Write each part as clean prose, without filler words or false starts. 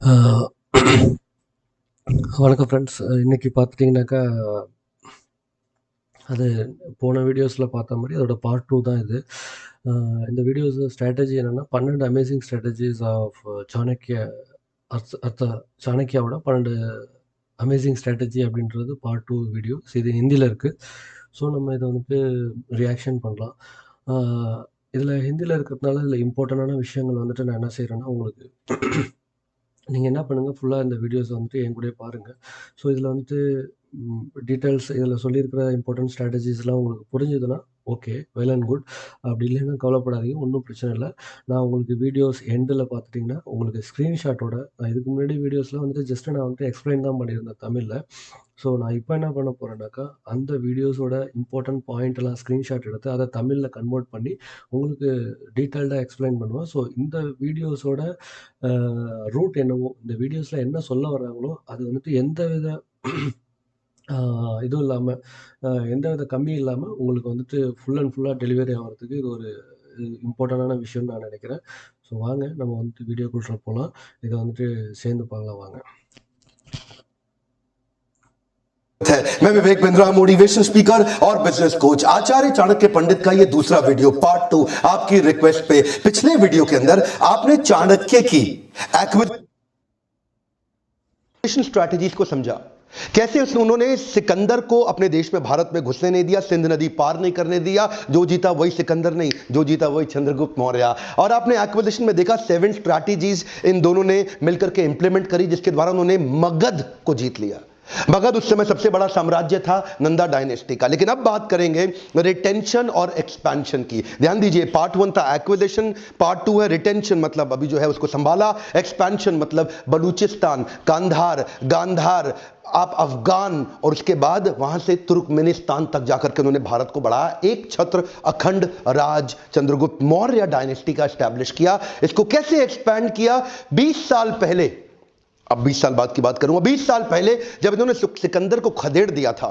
அ வணக்கம் ஃப்ரெண்ட்ஸ். இன்னைக்கு பார்த்துட்டிங்கனாக்கா, அது போன வீடியோஸில பார்த்த மாரி அதோட பார்ட் 2 தான் இது. அ இந்த வீடியோஸ் ஸ்ட்ராட்டஜி என்னன்னா, 12 அமேசிங் ஸ்ட்ராட்டஜிஸ் ஆஃப் சாணக்யா சாணக்யாவோட 12 அமேசிங் ஸ்ட்ராட்டஜி அப்படின்றது பார்ட் 2 வீடியோ. இது ஹிந்தியில இருக்கு. ஸோ நம்ம இத வந்துட்டு ரியாக்ஷன் பண்ணலாம். அ இதில ஹிந்தியில இருக்கிறதுனால இதில இம்பார்ட்டன்டான விஷயங்கள் வந்துட்டு நான் என்ன செய்றேன்னா, உங்களுக்கு நீங்க என்ன பண்ணுங்க, ஃபுல்லா இந்த வீடியோஸ வந்துட்டு என் கூடயே பாருங்க. ஸோ இதில வந்துட்டு டீட்டெயில்ஸ் இதில சொல்லியிருக்கிற இம்பார்ட்டன்ட் ஸ்ட்ராட்டஜிஸ்லாம் உங்களுக்கு புரிஞ்சுதுன்னா, ஓகே. Well and good. அப்படி இல்லைன்னா கவலைப்படாதீங்க. ஒண்ணும் பிரச்சனை இல்ல. நான் உங்களுக்கு வீடியோஸ் எண்டுல பார்த்துட்டீங்கன்னா, உங்களுக்கு ஸ்க்ரீன்ஷாட்டோட நான் இதுக்கு முன்னாடி வீடியோஸ்லாம் வந்துட்டு ஜஸ்ட் நான் வந்துட்டு எக்ஸ்ப்ளைன் தான் பண்ணியிருந்தேன் தமிழ்ல. ஸோ நான் இப்ப என்ன பண்ண போறேன்னாக்கா, அந்த வீடியோஸோட இம்பார்ட்டன்ட் பாயிண்ட்லாம் ஸ்க்ரீன்ஷாட் எடுத்து அத தமிழ்ல கன்வெர்ட் பண்ணி உங்களுக்கு டீட்டெயில்டா எக்ஸ்ப்ளைன் பண்ணுவேன். ஸோ இந்த வீடியோஸோட அ ரூட் என்னவோ, இந்த வீடியோஸ்ல என்ன சொல்ல வர்றாங்களோ, அது வந்துட்டு எந்தவித ஆ இதுவும் இல்லாம, எந்தவித கம்மியும் இல்லாம உங்களுக்கு வந்துட்டு ஃபுல் அண்ட் ஃபுல்லா டெலிவரி ஆவறதுக்கு இது ஒரு இம்பார்ட்டன்டான விஷயம்னு நான் நெனைக்கிறேன். ஸோ வாங்க நம்ம வந்துட்டு வீடியோக்குள்ள போலாம். இத வந்துட்டு சேர்ந்து பார்க்கலாம் வாங்க. मैं विवेक बिंद्रा, मोटिवेशन स्पीकर और बिजनेस कोच आचार्य चाणक्य पंडित का ये दूसरा वीडियो पार्ट 2 आपकी रिक्वेस्ट पे। पिछले वीडियो के अंदर आपने चाणक्य की एक्विजिशन स्ट्रैटेजीज को समझा, कैसे उन्होंने सिकंदर को अपने देश में भारत में घुसने नहीं दिया, सिंध नदी पार नहीं करने दिया, जो जीता वही सिकंदर नहीं, जो जीता वही चंद्रगुप्त मौर्य। और आपने एक्विजिशन में देखा 7 स्ट्रैटेजीज इन दोनों ने मिलकर के इंप्लीमेंट करी, जिसके द्वारा उन्होंने मगध को जीत लिया। मगध उस समय सबसे बड़ा साम्राज्य था नंदा डायनेस्टी का। लेकिन अब बात करेंगे रिटेंशन और एक्सपेंशन की। ध्यान दीजिए, पार्ट 1 था एक्विजिशन, पार्ट 2 है रिटेंशन, मतलब अभी जो है उसको संभाला, एक्सपेंशन मतलब बलूचिस्तान, कांधार, गांधार, आप अफगान, और उसके बाद वहां से तुर्कमेनिस्तान तक जाकर के उन्होंने भारत को बढ़ाया, एक छत्र अखंड राज चंद्रगुप्त मौर्य डायनेस्टी का एस्टैब्लिश किया। इसको कैसे एक्सपैंड किया? 20 साल पहले, अब 20 साल बाद की बात करूंगा, 20 साल पहले जब इन्होंने सिकंदर को खदेड़ दिया था,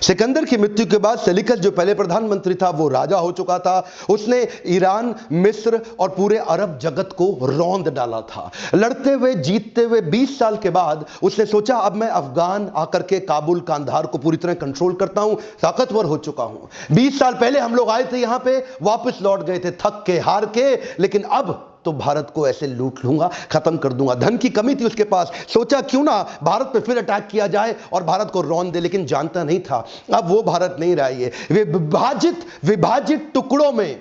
सिकंदर की मृत्यु के बाद सेल्यूकस जो पहले प्रधानमंत्री था वो राजा हो चुका था। उसने ईरान, मिस्र और पूरे अरब जगत को रौंद डाला था। लड़ते हुए जीतते हुए 20 साल के बाद उसने सोचा अब मैं अफगान आकर के काबुल, कांधार को पूरी तरह कंट्रोल करता हूं, ताकतवर हो चुका हूं। 20 साल पहले हम लोग आए थे यहां पे, वापस लौट गए थे थक के, हार के, लेकिन अब तो भारत को ऐसे लूट लूंगा, खत्म कर दूंगा। धन की कमी थी उसके पास, सोचा क्यों ना भारत पे फिर अटैक किया जाए और भारत को रौंद दे, लेकिन जानता नहीं था अब वो भारत नहीं रहा। ये विभाजित विभाजित टुकड़ों में,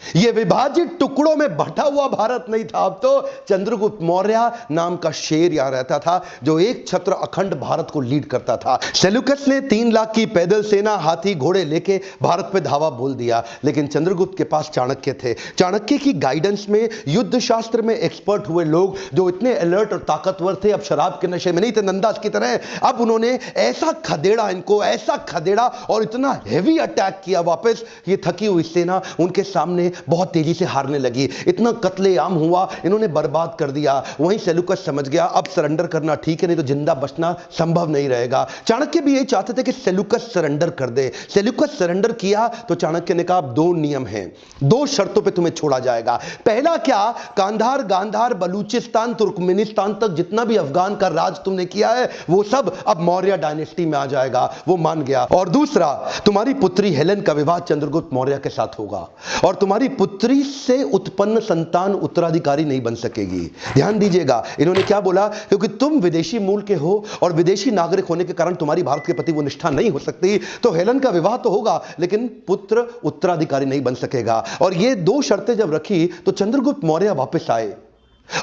ये विभाजित टुकड़ों में बटा हुआ भारत नहीं था। अब तो चंद्रगुप्त मौर्य नाम का शेर यहां रहता था, जो एक छत्र अखंड भारत को लीड करता था। सेल्यूकस ने 3 लाख की पैदल सेना, हाथी घोड़े लेके भारत पे धावा बोल दिया, लेकिन चंद्रगुप्त के पास चाणक्य थे। चाणक्य की गाइडेंस में युद्ध शास्त्र में एक्सपर्ट हुए लोग जो इतने अलर्ट और ताकतवर थे, अब शराब के नशे में नहीं थे नंदास की तरह, अब उन्होंने ऐसा खदेड़ा इनको, ऐसा खदेड़ा और इतना हेवी अटैक किया वापस, ये थकी हुई सेना उनके सामने बहुत तेजी से हारने लगी। इतना कत्लेआम हुआ, इन्होंने बर्बाद कर दिया। वहीं सेल्यूकस समझ गया अब सरेंडर करना ठीक है, नहीं तो जिंदा बचना संभव नहीं रहेगा। चाणक्य भी यही चाहते थे कि सेल्यूकस सरेंडर कर दे। सेल्यूकस सरेंडर किया तो चाणक्य ने कहा अब 2 नियम हैं, 2 शर्तों पे तुम्हें छोड़ा जाएगा। पहला क्या? कांधार, गांधार, बलूचिस्तान, तुर्कमेनिस्तान तक जितना भी अफगान का राज तुमने किया है वो सब अब मौर्य डायनेस्टी में आ जाएगा। वो मान गया। और दूसरा, तुम्हारी पुत्री हेलेन का विवाह चंद्रगुप्त मौर्य के साथ होगा और तुम्हारी पुत्री से उत्पन्न संतान उत्तराधिकारी नहीं बन सकेगी। ध्यान दीजिएगा, इन्होंने क्या बोला? क्योंकि तुम विदेशी मूल के हो और विदेशी नागरिक होने के कारण तुम्हारी भारत के प्रति वो निष्ठा नहीं हो सकती, तो हेलन का विवाह तो होगा लेकिन पुत्र उत्तराधिकारी नहीं बन सकेगा। और ये 2 शर्तें जब रखी तो चंद्रगुप्त मौर्य वापस आए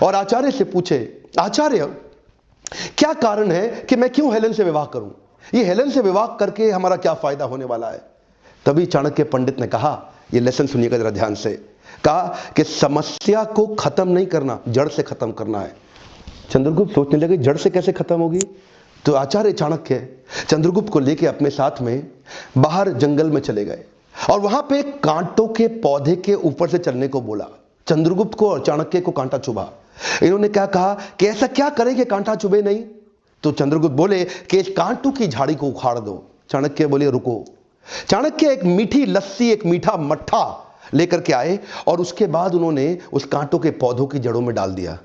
और आचार्य से पूछे, आचार्य क्या कारण है कि मैं क्यों हेलन से विवाह करूं? ये हेलन से विवाह करके हमारा क्या फायदा होने वाला है? तभी चाणक्य पंडित ने कहा, ये लेसन सुनिएगा जरा ध्यान से, कहा कि समस्या को खत्म नहीं करना, जड़ से खत्म करना है। चंद्रगुप्त सोचने लगे जड़ से कैसे खत्म होगी? तो आचार्य चाणक्य चंद्रगुप्त को लेके अपने साथ में बाहर जंगल में चले गए और वहां पे कांटों के पौधे के ऊपर से चलने को बोला। चंद्रगुप्त को और चाणक्य को कांटा चुभा। इन्होंने क्या कहा कि ऐसा क्या करें कि कांटा चुभे नहीं? तो चंद्रगुप्त बोले कि इस कांटों की झाड़ी को उखाड़ दो। चाणक्य बोले रुको। चाणक्य एक मीठी लस्सी, एक मीठा मट्ठा लेकर के आए और उसके बाद उन्होंने उस कांटों के पौधों की जड़ों में डाल दिया।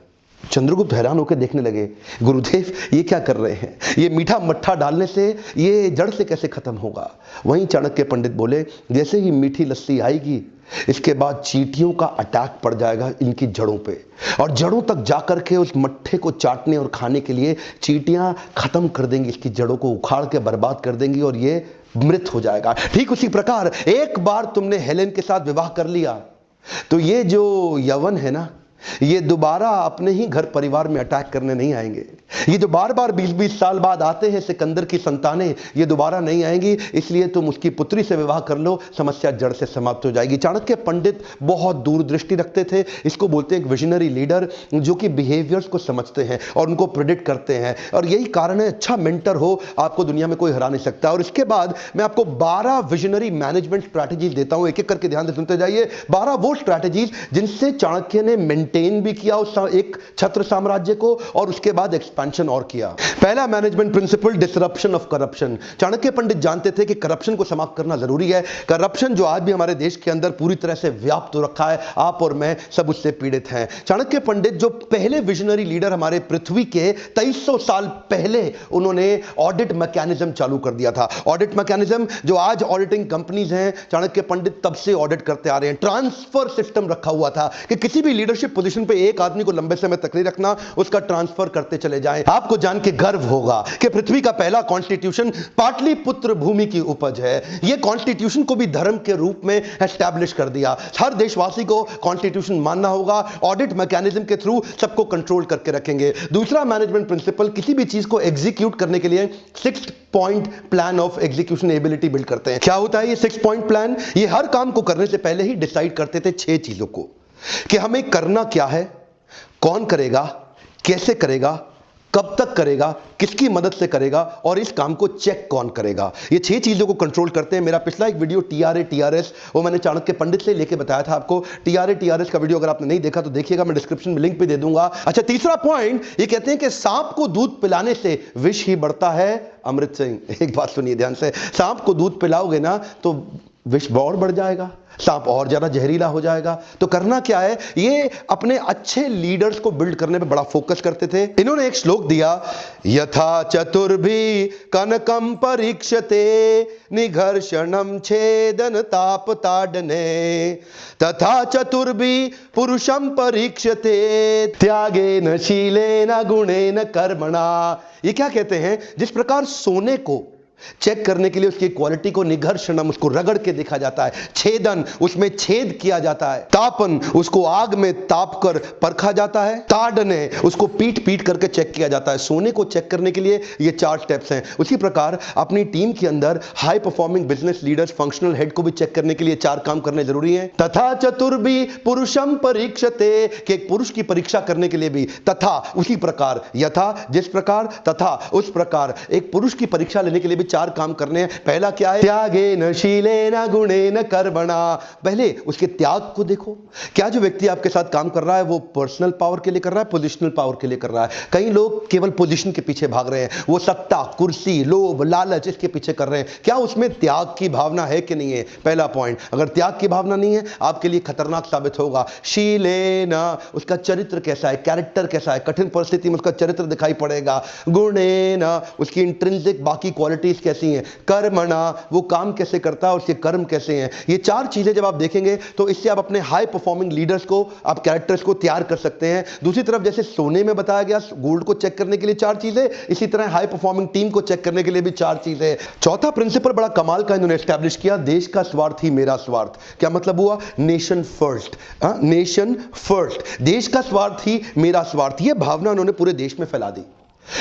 चंद्रगुप्त हैरान होकर देखने लगे, गुरुदेव ये क्या कर रहे हैं, ये मीठा मट्ठा डालने से ये जड़ से कैसे खत्म होगा। वहीं चाणक्य पंडित बोले, जैसे ही मीठी लस्सी आएगी इसके बाद चींटियों का अटैक पड़ जाएगा इनकी जड़ों पे, और जड़ों तक जाकर के उस मट्ठे को चाटने और खाने के लिए चींटियां खत्म कर देंगी, इसकी जड़ों को उखाड़ के बर्बाद कर देंगी और ये मृत हो जाएगा। ठीक उसी प्रकार एक बार तुमने हेलेन के साथ विवाह कर लिया तो ये जो यवन है ना, ये दोबारा अपने ही घर परिवार में अटैक करने नहीं आएंगे। ये जो बार बार 20-20 साल बाद आते हैं सिकंदर की संतानें, ये दोबारा नहीं आएंगी, इसलिए तुम उसकी पुत्री से विवाह कर लो, समस्या जड़ से समाप्त हो जाएगी। चाणक्य पंडित बहुत दूरदृष्टि रखते थे। इसको बोलते हैं एक विजनरी लीडर, जो कि बिहेवियर्स को समझते हैं और उनको प्रेडिक्ट करते हैं, और यही कारण है अच्छा मेंटर हो आपको दुनिया में कोई हरा नहीं सकता। और इसके बाद मैं आपको 12 विजनरी मैनेजमेंट स्ट्रैटेजीज देता हूं, एक एक करके ध्यान से सुनते जाइए। 12 वो स्ट्रैटेजीज जिनसे चाणक्य ने मेंटेन भी किया उस एक छत्र साम्राज्य को, और उसके बाद एक्सपेंशन और किया। पहला management principle, disruption of corruption. Chanakya Pandit जानते थे कि करप्शन को समाप्त करना जरूरी है। करप्शन जो आज भी हमारे देश के अंदर पूरी तरह से व्याप्त हो रखा है, आप और मैं सब उससे पीड़ित हैं। चाणक्य पंडित जो पहले विजनरी लीडर हमारे पृथ्वी के 2300 साल पहले, उन्होंने ऑडिट मैकेनिज्म चालू कर दिया था। ऑडिट मैकेनिज्म जो आज ऑडिटिंग कंपनीज हैं, चाणक्य पंडित तब से ऑडिट करते आ रहे हैं। ट्रांसफर सिस्टम रखा हुआ था कि किसी भी लीडरशिप पोजीशन पे एक आदमी को लंबे समय तक नहीं रखना, उसका ट्रांसफर करते चले जाएं। आपको जान के गर्व होगा कि पृथ्वी का पहला कॉन्स्टिट्यूशन पाटलिपुत्र भूमि की उपज है। यह कॉन्स्टिट्यूशन को भी धर्म के रूप में एस्टैब्लिश कर दिया। हर देशवासी को कॉन्स्टिट्यूशन मानना होगा। ऑडिट मैकेनिज्म के थ्रू सबको कंट्रोल करके रखेंगे। दूसरा मैनेजमेंट प्रिंसिपल, किसी भी चीज को एग्जीक्यूट करने के लिए 6 point plan of execution ability build करते हैं। क्या होता है ये 6 पॉइंट प्लान? ये हर काम को करने से पहले ही डिसाइड करते थे 6 चीजों को, कि हमें करना क्या है, कौन करेगा, कैसे करेगा, कब तक करेगा, किसकी मदद से करेगा, और इस काम को चेक कौन करेगा। ये 6 चीजों को कंट्रोल करते हैं। मेरा पिछला एक वीडियो TRA TRS, वो मैंने चाणक्य पंडित से लेके बताया था आपको। TRA TRS का वीडियो अगर आपने नहीं देखा तो देखिएगा, मैं डिस्क्रिप्शन में लिंक भी दे दूंगा। अच्छा, तीसरा पॉइंट, ये कहते हैं कि सांप को दूध पिलाने से विष ही बढ़ता है। अमृत सिंह, एक बात सुनिए ध्यान से, सांप को दूध पिलाओगे ना तो विष और बढ़ जाएगा, सांप और ज्यादा जहरीला हो जाएगा। तो करना क्या है, ये अपने अच्छे लीडर्स को बिल्ड करने पे बड़ा फोकस करते थे। इन्होंने एक श्लोक दिया, यथा चतुर्भी कनकम परीक्षते निघर्षणम छेदन ताप ताडने तथा चतुर्भी पुरुषम परीक्षते त्यागेन शीलेन गुणेन कर्मणा। ये क्या कहते हैं, जिस प्रकार सोने को चेक करने के लिए उसकी क्वालिटी को निघर्षणम, उसको रगड़ के देखा जाता है, छेदन उसमें छेद किया जाता है, तापन उसको आग में ताप कर परखा जाता है, ताड़ने उसको पीट पीट करके चेक किया जाता है। सोने को चेक करने के लिए ये 4 स्टेप्स हैं। उसी प्रकार अपनी टीम के अंदर high performing business leaders, functional head को भी चेक करने के लिए 4 काम करने जरूरी हैं। तथा चतुर्भी पुरुषम परीक्षते, कि एक पुरुष की परीक्षा करने के लिए भी तथा, उसी प्रकार, यथा जिस प्रकार, तथा उस प्रकार, एक पुरुष की परीक्षा लेने के लिए भी 4 काम करने हैं। पहला क्या है, त्यागेन शीलेन गुणेन कर्मणा। पहले उसके त्याग को देखो, क्या जो व्यक्ति आपके साथ काम कर रहा है वो पर्सनल पावर के लिए कर रहा है, पोजिशनल पावर के लिए कर रहा है। कई लोग केवल पोजीशन के पीछे भाग रहे हैं, वो सत्ता, कुर्सी, लोभ, लालच, इसके पीछे कर रहे हैं। क्या उसमें त्याग की भावना है कि नहीं है? पहला पॉइंट। अगर त्याग की भावना नहीं है, आपके लिए खतरनाक साबित होगा। शीलेन, उसका चरित्र कैसा है, कैरेक्टर कैसा है, कठिन परिस्थिति में उसका चरित्र दिखाई पड़ेगा। गुणेन, उसकी इंट्रिंसिक बाकी क्वालिटीज कैसी हैं। कर्मणा, वो काम कैसे करता है, उसके कर्म कैसे हैं। ये 4 चीजें जब आप देखेंगे तो इससे आप अपने हाई परफॉर्मिंग लीडर्स को, आप कैरेक्टर्स को तैयार कर सकते हैं। दूसरी तरफ जैसे सोने में बताया गया गोल्ड को चेक करने के लिए 4 चीजें, इसी तरह हाई परफॉर्मिंग टीम को चेक करने के लिए भी 4 चीजें। चौथा प्रिंसिपल बड़ा कमाल का इन्होंने एस्टैब्लिश किया, देश का स्वार्थ ही मेरा स्वार्थ। क्या मतलब हुआ? Nation first. नेशन फर्स्ट, देश का स्वार्थ ही मेरा स्वार्थ। यह भावना उन्होंने पूरे देश में फैला दी।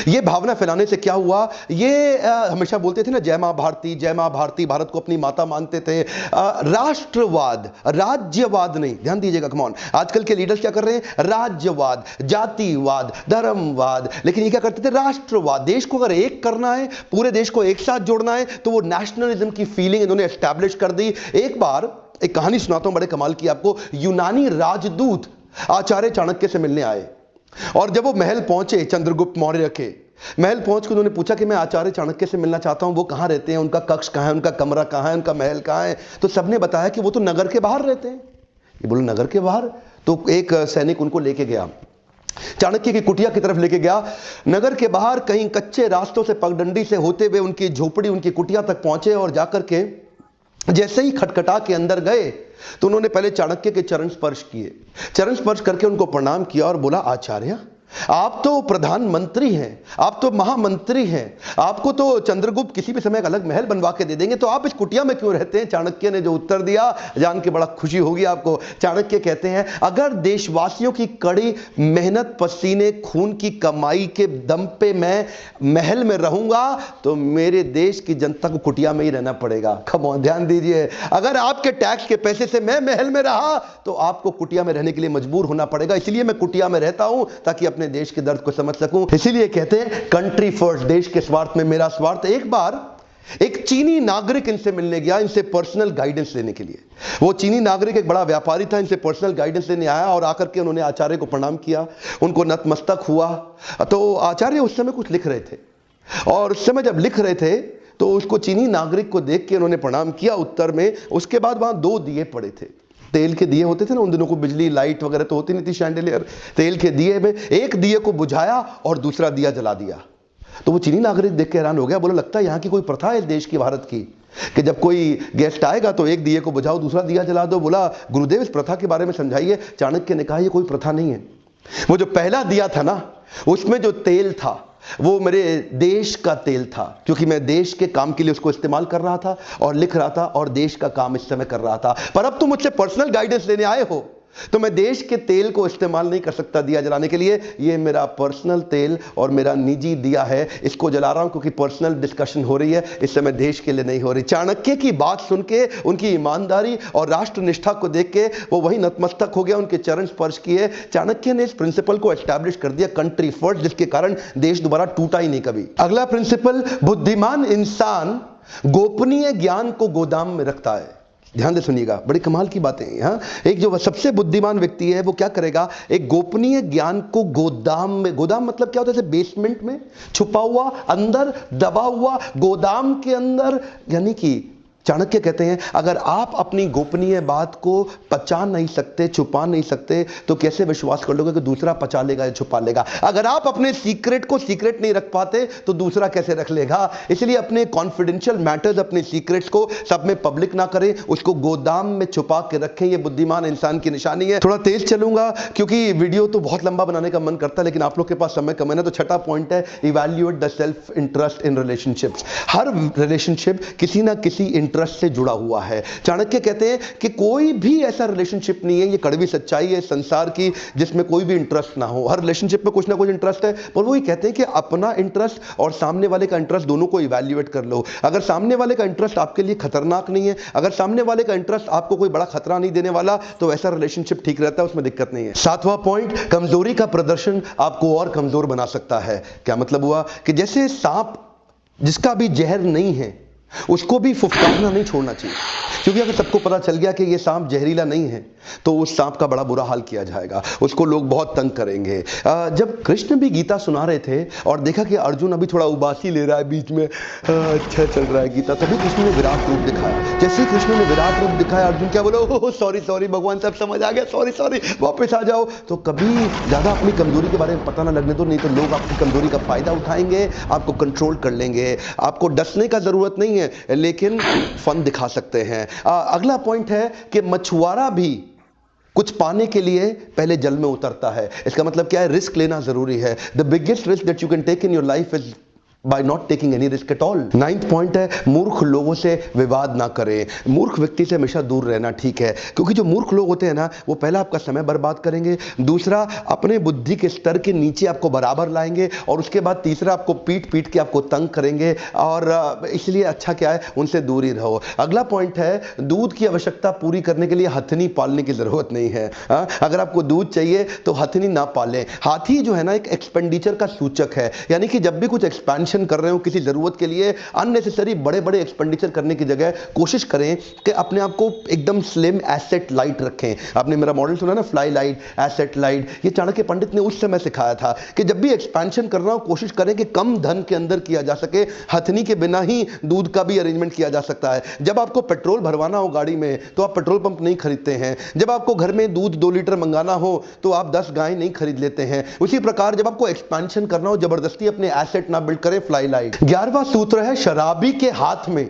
ये भावना फैलाने से क्या हुआ, ये हमेशा बोलते थे ना, जय मां भारती, जय मां भारती, भारत को अपनी माता मानते थे। राष्ट्रवाद, राज्यवाद नहीं, ध्यान दीजिएगा, कमॉन। आजकल के लीडर्स क्या कर रहे हैं, राज्यवाद, जातिवाद, धर्मवाद, लेकिन ये क्या करते थे, राष्ट्रवाद। देश को अगर एक करना है, पूरे देश को एक साथ जोड़ना है, तो वो नेशनलिज्म की फीलिंग इन्होंने एस्टैब्लिश कर दी। एक बार एक कहानी सुनाता हूं, बड़े कमाल की आपको। यूनानी राजदूत आचार्य चाणक्य से मिलने आए, और जब वो महल पहुंचे, चंद्रगुप्त मौर्य के महल पहुंच के उन्होंने पूछा कि मैं आचार्य चाणक्य से मिलना चाहता हूं, वो कहां रहते हैं, उनका कक्ष कहां है, उनका कमरा कहां है, उनका महल कहां है। तो सबने बताया कि वो तो नगर के बाहर रहते हैं। ये बोले नगर के बाहर? तो एक सैनिक उनको लेके गया चाणक्य की कुटिया की तरफ लेके गया। नगर के बाहर कहीं कच्चे रास्तों से पगडंडी से होते हुए उनकी झोपड़ी, उनकी कुटिया तक पहुंचे और जाकर के जैसे ही खटखटा के अंदर गए तो उन्होंने पहले चाणक्य के चरण स्पर्श किए। चरण स्पर्श करके उनको प्रणाम किया और बोला, आचार्य आप तो प्रधानमंत्री हैं, आप तो महामंत्री हैं, आपको तो चंद्रगुप्त किसी भी समय एक अलग महल बनवा के दे देंगे, तो आप इस कुटिया में क्यों रहते हैं? चाणक्य ने जो उत्तर दिया जान के बड़ा खुशी होगी आपको। चाणक्य कहते हैं, अगर देशवासियों की कड़ी मेहनत, पसीने, खून की कमाई के दम पे मैं महल में रहूंगा तो मेरे देश की जनता को कुटिया में ही रहना पड़ेगा। कम ऑन, ध्यान दीजिए, अगर आपके टैक्स के पैसे से मैं महल में रहा तो आपको कुटिया में रहने के लिए मजबूर होना पड़ेगा, इसलिए मैं कुटिया में रहता हूं ताकि अपने देश के दर्द को समझ सकूं। इसीलिए कहते हैं कंट्री फर्स्ट, देश के स्वार्थ में मेरा स्वार्थ। एक बार एक चीनी नागरिक इनसे मिलने गया, इनसे पर्सनल गाइडेंस लेने के लिए। वो चीनी नागरिक एक बड़ा व्यापारी था, इनसे पर्सनल गाइडेंस लेने आया और आकर के उन्होंने आचार्य को प्रणाम किया, उनको नतमस्तक हुआ। तो आचार्य उस समय कुछ लिख रहे थे और उस समय जब लिख रहे थे तो उसको चीनी नागरिक को देख के उन्होंने प्रणाम किया उत्तर में। उसके बाद वहां 2 दिए पड़े थे, तेल के दिए होते थे ना उन दिनों को, बिजली लाइट वगैरह तो होती नहीं थी, शैंडलियर, तेल के दिए में एक दिए को बुझाया और दूसरा दिया जला दिया। तो वो चीनी नागरिक देख के हैरान हो गया, बोला लगता है यहाँ की कोई प्रथा है इस देश की, भारत की, कि जब कोई गेस्ट आएगा तो एक दिए को बुझाओ, दूसरा दिया जला दो। बोला गुरुदेव इस प्रथा के बारे में समझाइए। चाणक्य ने कहा ये कोई प्रथा नहीं है, वो जो पहला दिया था ना उसमें जो तेल था वो मेरे देश का तेल था, क्योंकि मैं देश के काम के लिए उसको इस्तेमाल कर रहा था और लिख रहा था और देश का काम इस समय कर रहा था। पर अब तुम मुझसे पर्सनल गाइडेंस लेने आए हो तो मैं देश के तेल को इस्तेमाल नहीं कर सकता दिया जलाने के लिए। ये मेरा पर्सनल तेल और मेरा निजी दिया है, इसको जला रहा हूं क्योंकि पर्सनल डिस्कशन हो रही है, इस समय देश के लिए नहीं हो रही। चाणक्य की बात सुन के, उनकी ईमानदारी और राष्ट्र निष्ठा को देख के वो वही नतमस्तक हो गया, उनके चरण स्पर्श किए। चाणक्य ने इस प्रिंसिपल को एस्टैब्लिश कर दिया, कंट्री फर्स्ट, जिसके कारण देश दोबारा टूटा ही नहीं कभी। अगला प्रिंसिपल, बुद्धिमान इंसान गोपनीय ज्ञान को गोदाम में रखता है। ध्यान से सुनिएगा, बड़ी कमाल की बातें हैं यहाँ। एक जो सबसे बुद्धिमान व्यक्ति है वो क्या करेगा, एक गोपनीय ज्ञान को गोदाम में, गोदाम मतलब क्या होता है, जैसे बेसमेंट में छुपा हुआ, अंदर दबा हुआ, गोदाम के अंदर। यानी कि चाणक्य कहते हैं अगर आप अपनी गोपनीय बात को पचा नहीं सकते, छुपा नहीं सकते, तो कैसे विश्वास कर लोगे कि दूसरा पचा लेगा या छुपा लेगा? अगर आप अपने सीक्रेट को सीक्रेट नहीं रख पाते तो दूसरा कैसे रख लेगा? इसलिए अपने कॉन्फिडेंशियल मैटर्स, अपने सीक्रेट्स को सब में पब्लिक ना करें, उसको गोदाम में छुपा के रखें। यह बुद्धिमान इंसान की निशानी है। थोड़ा तेज चलूंगा क्योंकि वीडियो तो बहुत लंबा बनाने का मन करता है, लेकिन आप लोग के पास समय कम है ना। तो छठा पॉइंट है, evaluate the self interest in relationships. Her relationship किसी ना किसी इंटरेस्ट से जुड़ा हुआ है। चाणक्य कहते हैं कि कोई भी ऐसा रिलेशनशिप नहीं है, ये कड़वी सच्चाई है संसार की, जिसमें कोई भी इंटरेस्ट ना हो। हर रिलेशनशिप में कुछ ना कुछ इंटरेस्ट है, पर वो ही कहते हैं कि अपना इंटरेस्ट और सामने वाले का इंटरेस्ट दोनों को इवैल्यूएट कर लो। अगर सामने वाले का इंटरेस्ट आपके लिए खतरनाक नहीं है, अगर सामने वाले का इंटरेस्ट आपको कोई बड़ा खतरा नहीं देने वाला, तो ऐसा रिलेशनशिप ठीक रहता है, उसमें दिक्कत नहीं है। 7वां पॉइंट, कमजोरी का प्रदर्शन आपको और कमजोर बना सकता है। क्या मतलब हुआ कि जैसे सांप जिसका भी जहर नहीं है उसको भी फुफकारना नहीं छोड़ना चाहिए, क्योंकि अगर सबको पता चल गया कि ये सांप जहरीला नहीं है तो उस सांप का बड़ा बुरा हाल किया जाएगा, उसको लोग बहुत तंग करेंगे। जब कृष्ण भी गीता सुना रहे थे और देखा कि अर्जुन अभी थोड़ा उबासी ले रहा है बीच में, अच्छा चल रहा है गीता, तभी कृष्ण ने विराट रूप दिखाया। जैसे ही कृष्ण ने विराट रूप दिखाया, अर्जुन क्या बोला, ओह सॉरी सॉरी भगवान, सब समझ आ गया, सॉरी सॉरी, वापस आ जाओ। तो कभी ज्यादा अपनी कमजोरी के बारे में पता ना लगने दो, नहीं तो लोग आपकी कमजोरी का फायदा उठाएंगे, आपको कंट्रोल कर लेंगे। आपको डसने का जरूरत नहीं है, लेकिन फन दिखा सकते हैं। अगला पॉइंट है कि मछुआरा भी कुछ पाने के लिए पहले जल में उतरता है। इसका मतलब क्या है, रिस्क लेना जरूरी है। The biggest risk that you can take in your life is by not taking any risk at all। 9th point है, मूर्ख लोगों से विवाद ना करें। मूर्ख व्यक्ति से हमेशा दूर रहना ठीक है, क्योंकि जो मूर्ख लोग होते हैं ना, वो पहला आपका समय बर्बाद करेंगे, दूसरा अपने बुद्धि के स्तर के नीचे आपको बराबर लाएंगे, और उसके बाद तीसरा आपको पीट पीट के आपको तंग करेंगे। और इसलिए अच्छा क्या है, उनसे दूर ही रहो। अगला पॉइंट है, दूध की आवश्यकता पूरी करने के लिए हथनी पालने की जरूरत नहीं है। अगर आपको दूध चाहिए तो हथनी ना पालें। हाथी जो है ना, एक एक्सपेंडिचर का सूचक है, यानी कि जब भी कुछ एक्सपेंशन एक्सपेंशन कर रहे हो किसी ज़रूरत के लिए, अननेसेसरी बड़े बड़े एक्सपेंडिचर करने की जगह कोशिश करें कि अपने आप को एकदम स्लिम एसेट लाइट रखें। आपने मेरा मॉडल सुना ना, फ्लाई लाइट, एसेट लाइट, ये चाणक्य पंडित ने उस समय सिखाया था कि जब भी एक्सपेंशन कर रहा हो कोशिश करें कि कम धन के अंदर किया जा सके। हथनी के बिना ही दूध का भी अरेंजमेंट किया जा सकता है। जब आपको पेट्रोल भरवाना हो गाड़ी में तो आप पेट्रोल पंप नहीं खरीदते हैं। जब आपको घर में दूध 2 लीटर मंगाना हो तो आप 10 गाय नहीं खरीद लेते हैं। उसी प्रकार जब आपको एक्सपेंशन करना हो, जबरदस्ती अपने एसेट ना बिल्ड करें, फ्लाई लाइट। 11वां सूत्र है, शराबी के हाथ में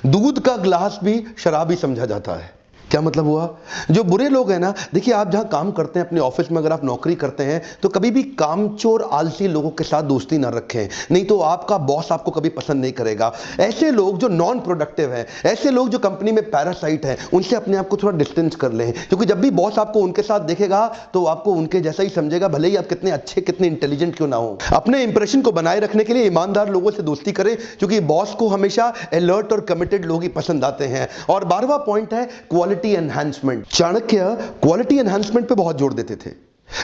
दूध का गिलास भी शराबी समझा जाता है। क्या मतलब हुआ? जो बुरे लोग हैं ना, देखिए आप जहां काम करते हैं, अपने ऑफिस में अगर आप नौकरी करते हैं तो कभी भी कामचोर आलसी लोगों के साथ दोस्ती ना रखें, नहीं तो आपका बॉस आपको कभी पसंद नहीं करेगा। ऐसे लोग जो नॉन प्रोडक्टिव हैं, ऐसे लोग जो कंपनी में पैरासाइट हैं, उनसे अपने आप को थोड़ा डिस्टेंस कर लें, क्योंकि जब भी बॉस आपको उनके साथ देखेगा तो आपको उनके जैसा ही समझेगा, भले ही आप कितने अच्छे, कितने इंटेलिजेंट क्यों ना हो। अपने इंप्रेशन को बनाए रखने के लिए ईमानदार लोगों से दोस्ती करें, क्योंकि बॉस को हमेशा अलर्ट और कमिटेड लोग ही पसंद आते हैं। और 12वां पॉइंट है quality enhancement. Chanakya quality enhancement पे बहुत जोर देते थे।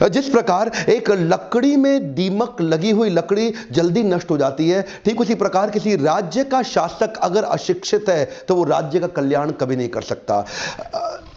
जिस प्रकार एक लकड़ी में दीमक लगी हुई लकड़ी जल्दी नष्ट हो जाती है, ठीक उसी प्रकार किसी राज्य का शासक अगर अशिक्षित है तो वो राज्य का कल्याण कभी नहीं कर सकता।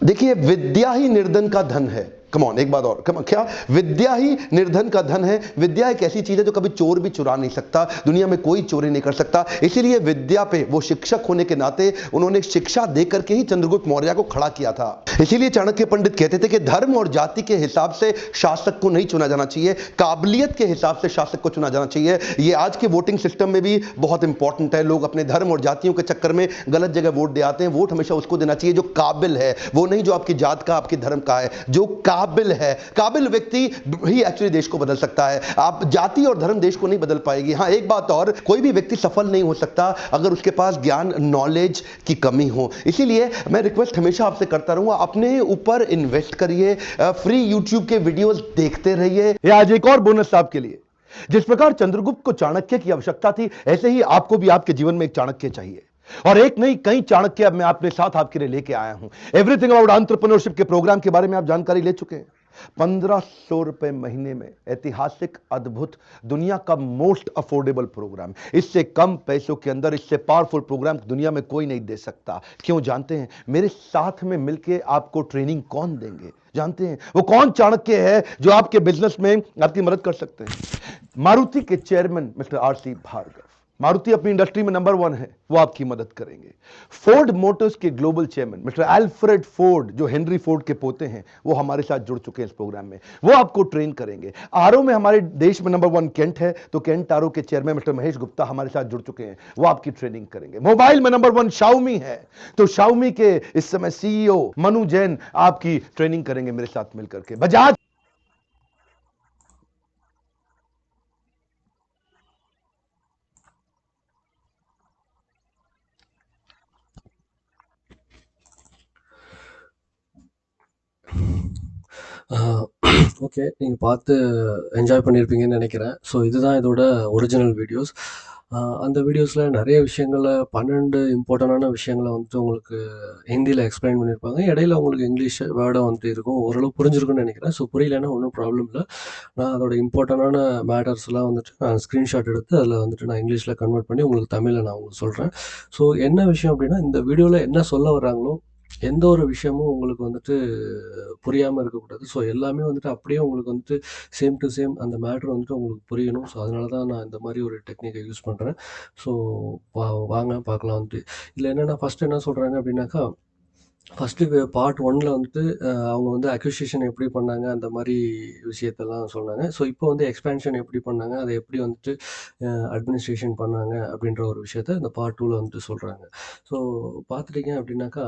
देखिए, विद्या ही निर्धन का धन है। कमॉन, एक बात और, क्या? विद्या ही निर्धन का धन है। विद्या एक ऐसी चीज है जो कभी चोर भी चुरा नहीं सकता, दुनिया में कोई चोरी नहीं कर सकता। इसीलिए विद्या पे, वो शिक्षक होने के नाते उन्होंने शिक्षा देकर के ही चंद्रगुप्त मौर्य को खड़ा किया था। इसीलिए चाणक्य पंडित कहते थे कि धर्म और जाति के हिसाब से शासक को नहीं चुना जाना चाहिए, काबिलियत के हिसाब से शासक को चुना जाना चाहिए। ये आज के वोटिंग सिस्टम में भी बहुत इंपॉर्टेंट है। लोग अपने धर्म और जातियों के चक्कर में गलत जगह वोट दे आते हैं। वोट हमेशा उसको देना चाहिए जो काबिल है, वो नहीं जो आपकी जात का, आपके धर्म का है। जो काबिल है, काबिल व्यक्ति ही एक्चुअली देश को बदल सकता है। आप जाति और धर्म देश को नहीं बदल पाएगी। हां, एक बात और, कोई भी व्यक्ति सफल नहीं हो सकता अगर उसके पास ज्ञान, नॉलेज की कमी हो। इसीलिए मैं रिक्वेस्ट हमेशा आपसे करता रहूंगा, अपने ऊपर इन्वेस्ट करिए, फ्री यूट्यूब के वीडियोस देखते रहिए। ये आज एक और बोनस आपके लिए। जिस प्रकार चंद्रगुप्त को चाणक्य की आवश्यकता थी, ऐसे ही आपको भी आपके जीवन में एक चाणक्य चाहिए। और एक नहीं, कई चाणक्य अब मैं अपने साथ आपके लिए लेके आया हूं। एवरीथिंग अबाउट एंटरप्रेन्योरशिप के प्रोग्राम के बारे में आप जानकारी ले चुके हैं। 1500 रुपए महीने में ऐतिहासिक, अद्भुत, दुनिया का मोस्ट अफोर्डेबल प्रोग्राम। इससे कम पैसों के अंदर इससे पावरफुल प्रोग्राम दुनिया में कोई नहीं दे सकता। क्यों जानते हैं? मेरे साथ में मिलके आपको ट्रेनिंग कौन देंगे जानते हैं? वो कौन चाणक्य है जो आपके बिजनेस में आपकी मदद कर सकते हैं? मारुति के chairman mister R C. Bhargava. Maruti अपनी इंडस्ट्री में नंबर 1 है, वो आपकी मदद करेंगे। फोर्ड मोटर्स के global chairman mister Alfred Ford, जो हेनरी फोर्ड के पोते हैं, वो हमारे साथ जुड़ चुके हैं इस प्रोग्राम में। वो आपको ट्रेन करेंगे। आरओ में हमारे देश में नंबर 1 केंट है, तो केंट आरओ के चेयरमैन मिस्टर महेश गुप्ता हमारे साथ जुड़ चुके हैं, वो आपकी ट्रेनिंग करेंगे। मोबाइल में नंबर 1 शाओमी है, तो शाओमी के इस समय सीईओ मनु जैन आपकी ट्रेनिंग करेंगे मेरे साथ मिलकर के। बजाज ஓகே. நீங்க பார்த்து என்ஜாய் பண்ணியிருப்பீங்கன்னு நெனைக்கிறேன். ஸோ இதுதான் இதோட ஒரிஜினல் வீடியோஸ். அந்த வீடியோஸ்ல நெறைய விஷயங்கள 12 இம்பார்ட்டன்டான விஷயங்கள வந்துட்டு உங்களுக்கு ஹிந்தியில எக்ஸ்ப்ளைன் பண்ணியிருப்பாங்க. இடையில உங்களுக்கு இங்கிலீஷ் வேர்டும் வந்துட்டு இருக்கும். ஓரளவு புரிஞ்சிருக்கும்னு நெனைக்கிறேன். ஸோ புரியலன்னா ஒண்ணும் ப்ராப்ளம் இல்ல. நான் அதோட இம்பார்ட்டன்டான மேட்டர்ஸ்லாம் வந்துட்டு நான் ஸ்க்ரீன்ஷாட் எடுத்து அதில வந்துட்டு நான் இங்கிலீஷ்ல கன்வெர்ட் பண்ணி உங்களுக்கு தமிழ்ல நான் உங்களுக்கு சொல்றேன். ஸோ என்ன விஷயம் அப்டின்னா, இந்த வீடியோல என்ன சொல்ல வர்றாங்களோ, எந்த ஒரு விஷயமும் உங்களுக்கு வந்துட்டு புரியாம இருக்கக்கூடாது. ஸோ எல்லாமே வந்துட்டு அப்படியே உங்களுக்கு வந்துட்டு சேம் டூ சேம் அந்த மேட்டர் வந்துட்டு உங்களுக்கு புரியணும். ஸோ அதனால தான் நான் இந்த மாரி ஒரு டெக்னிக்க யூஸ் பண்றேன். ஸோ வாங்க பார்க்கலாம் வந்துட்டு. இதுல என்னன்னா ஃபர்ஸ்ட் என்ன சொல்றாங்க அப்படின்னாக்கா, ஃபர்ஸ்ட்டு பார்ட் 1ல வந்துட்டு அவங்க வந்து அக்யூசியேஷன் எப்படி பண்ணாங்க, அந்த மாரி விஷயத்தெல்லாம் சொன்னாங்க. ஸோ இப்போ வந்து எக்ஸ்பான்ஷன் எப்படி பண்ணாங்க, அத எப்படி வந்துட்டு அட்மினிஸ்ட்ரேஷன் பண்ணாங்க அப்படின்ற ஒரு விஷயத்த இந்த பார்ட் 2ல வந்துட்டு சொல்றாங்க. ஸோ பார்த்துட்டீங்க அப்படின்னாக்கா,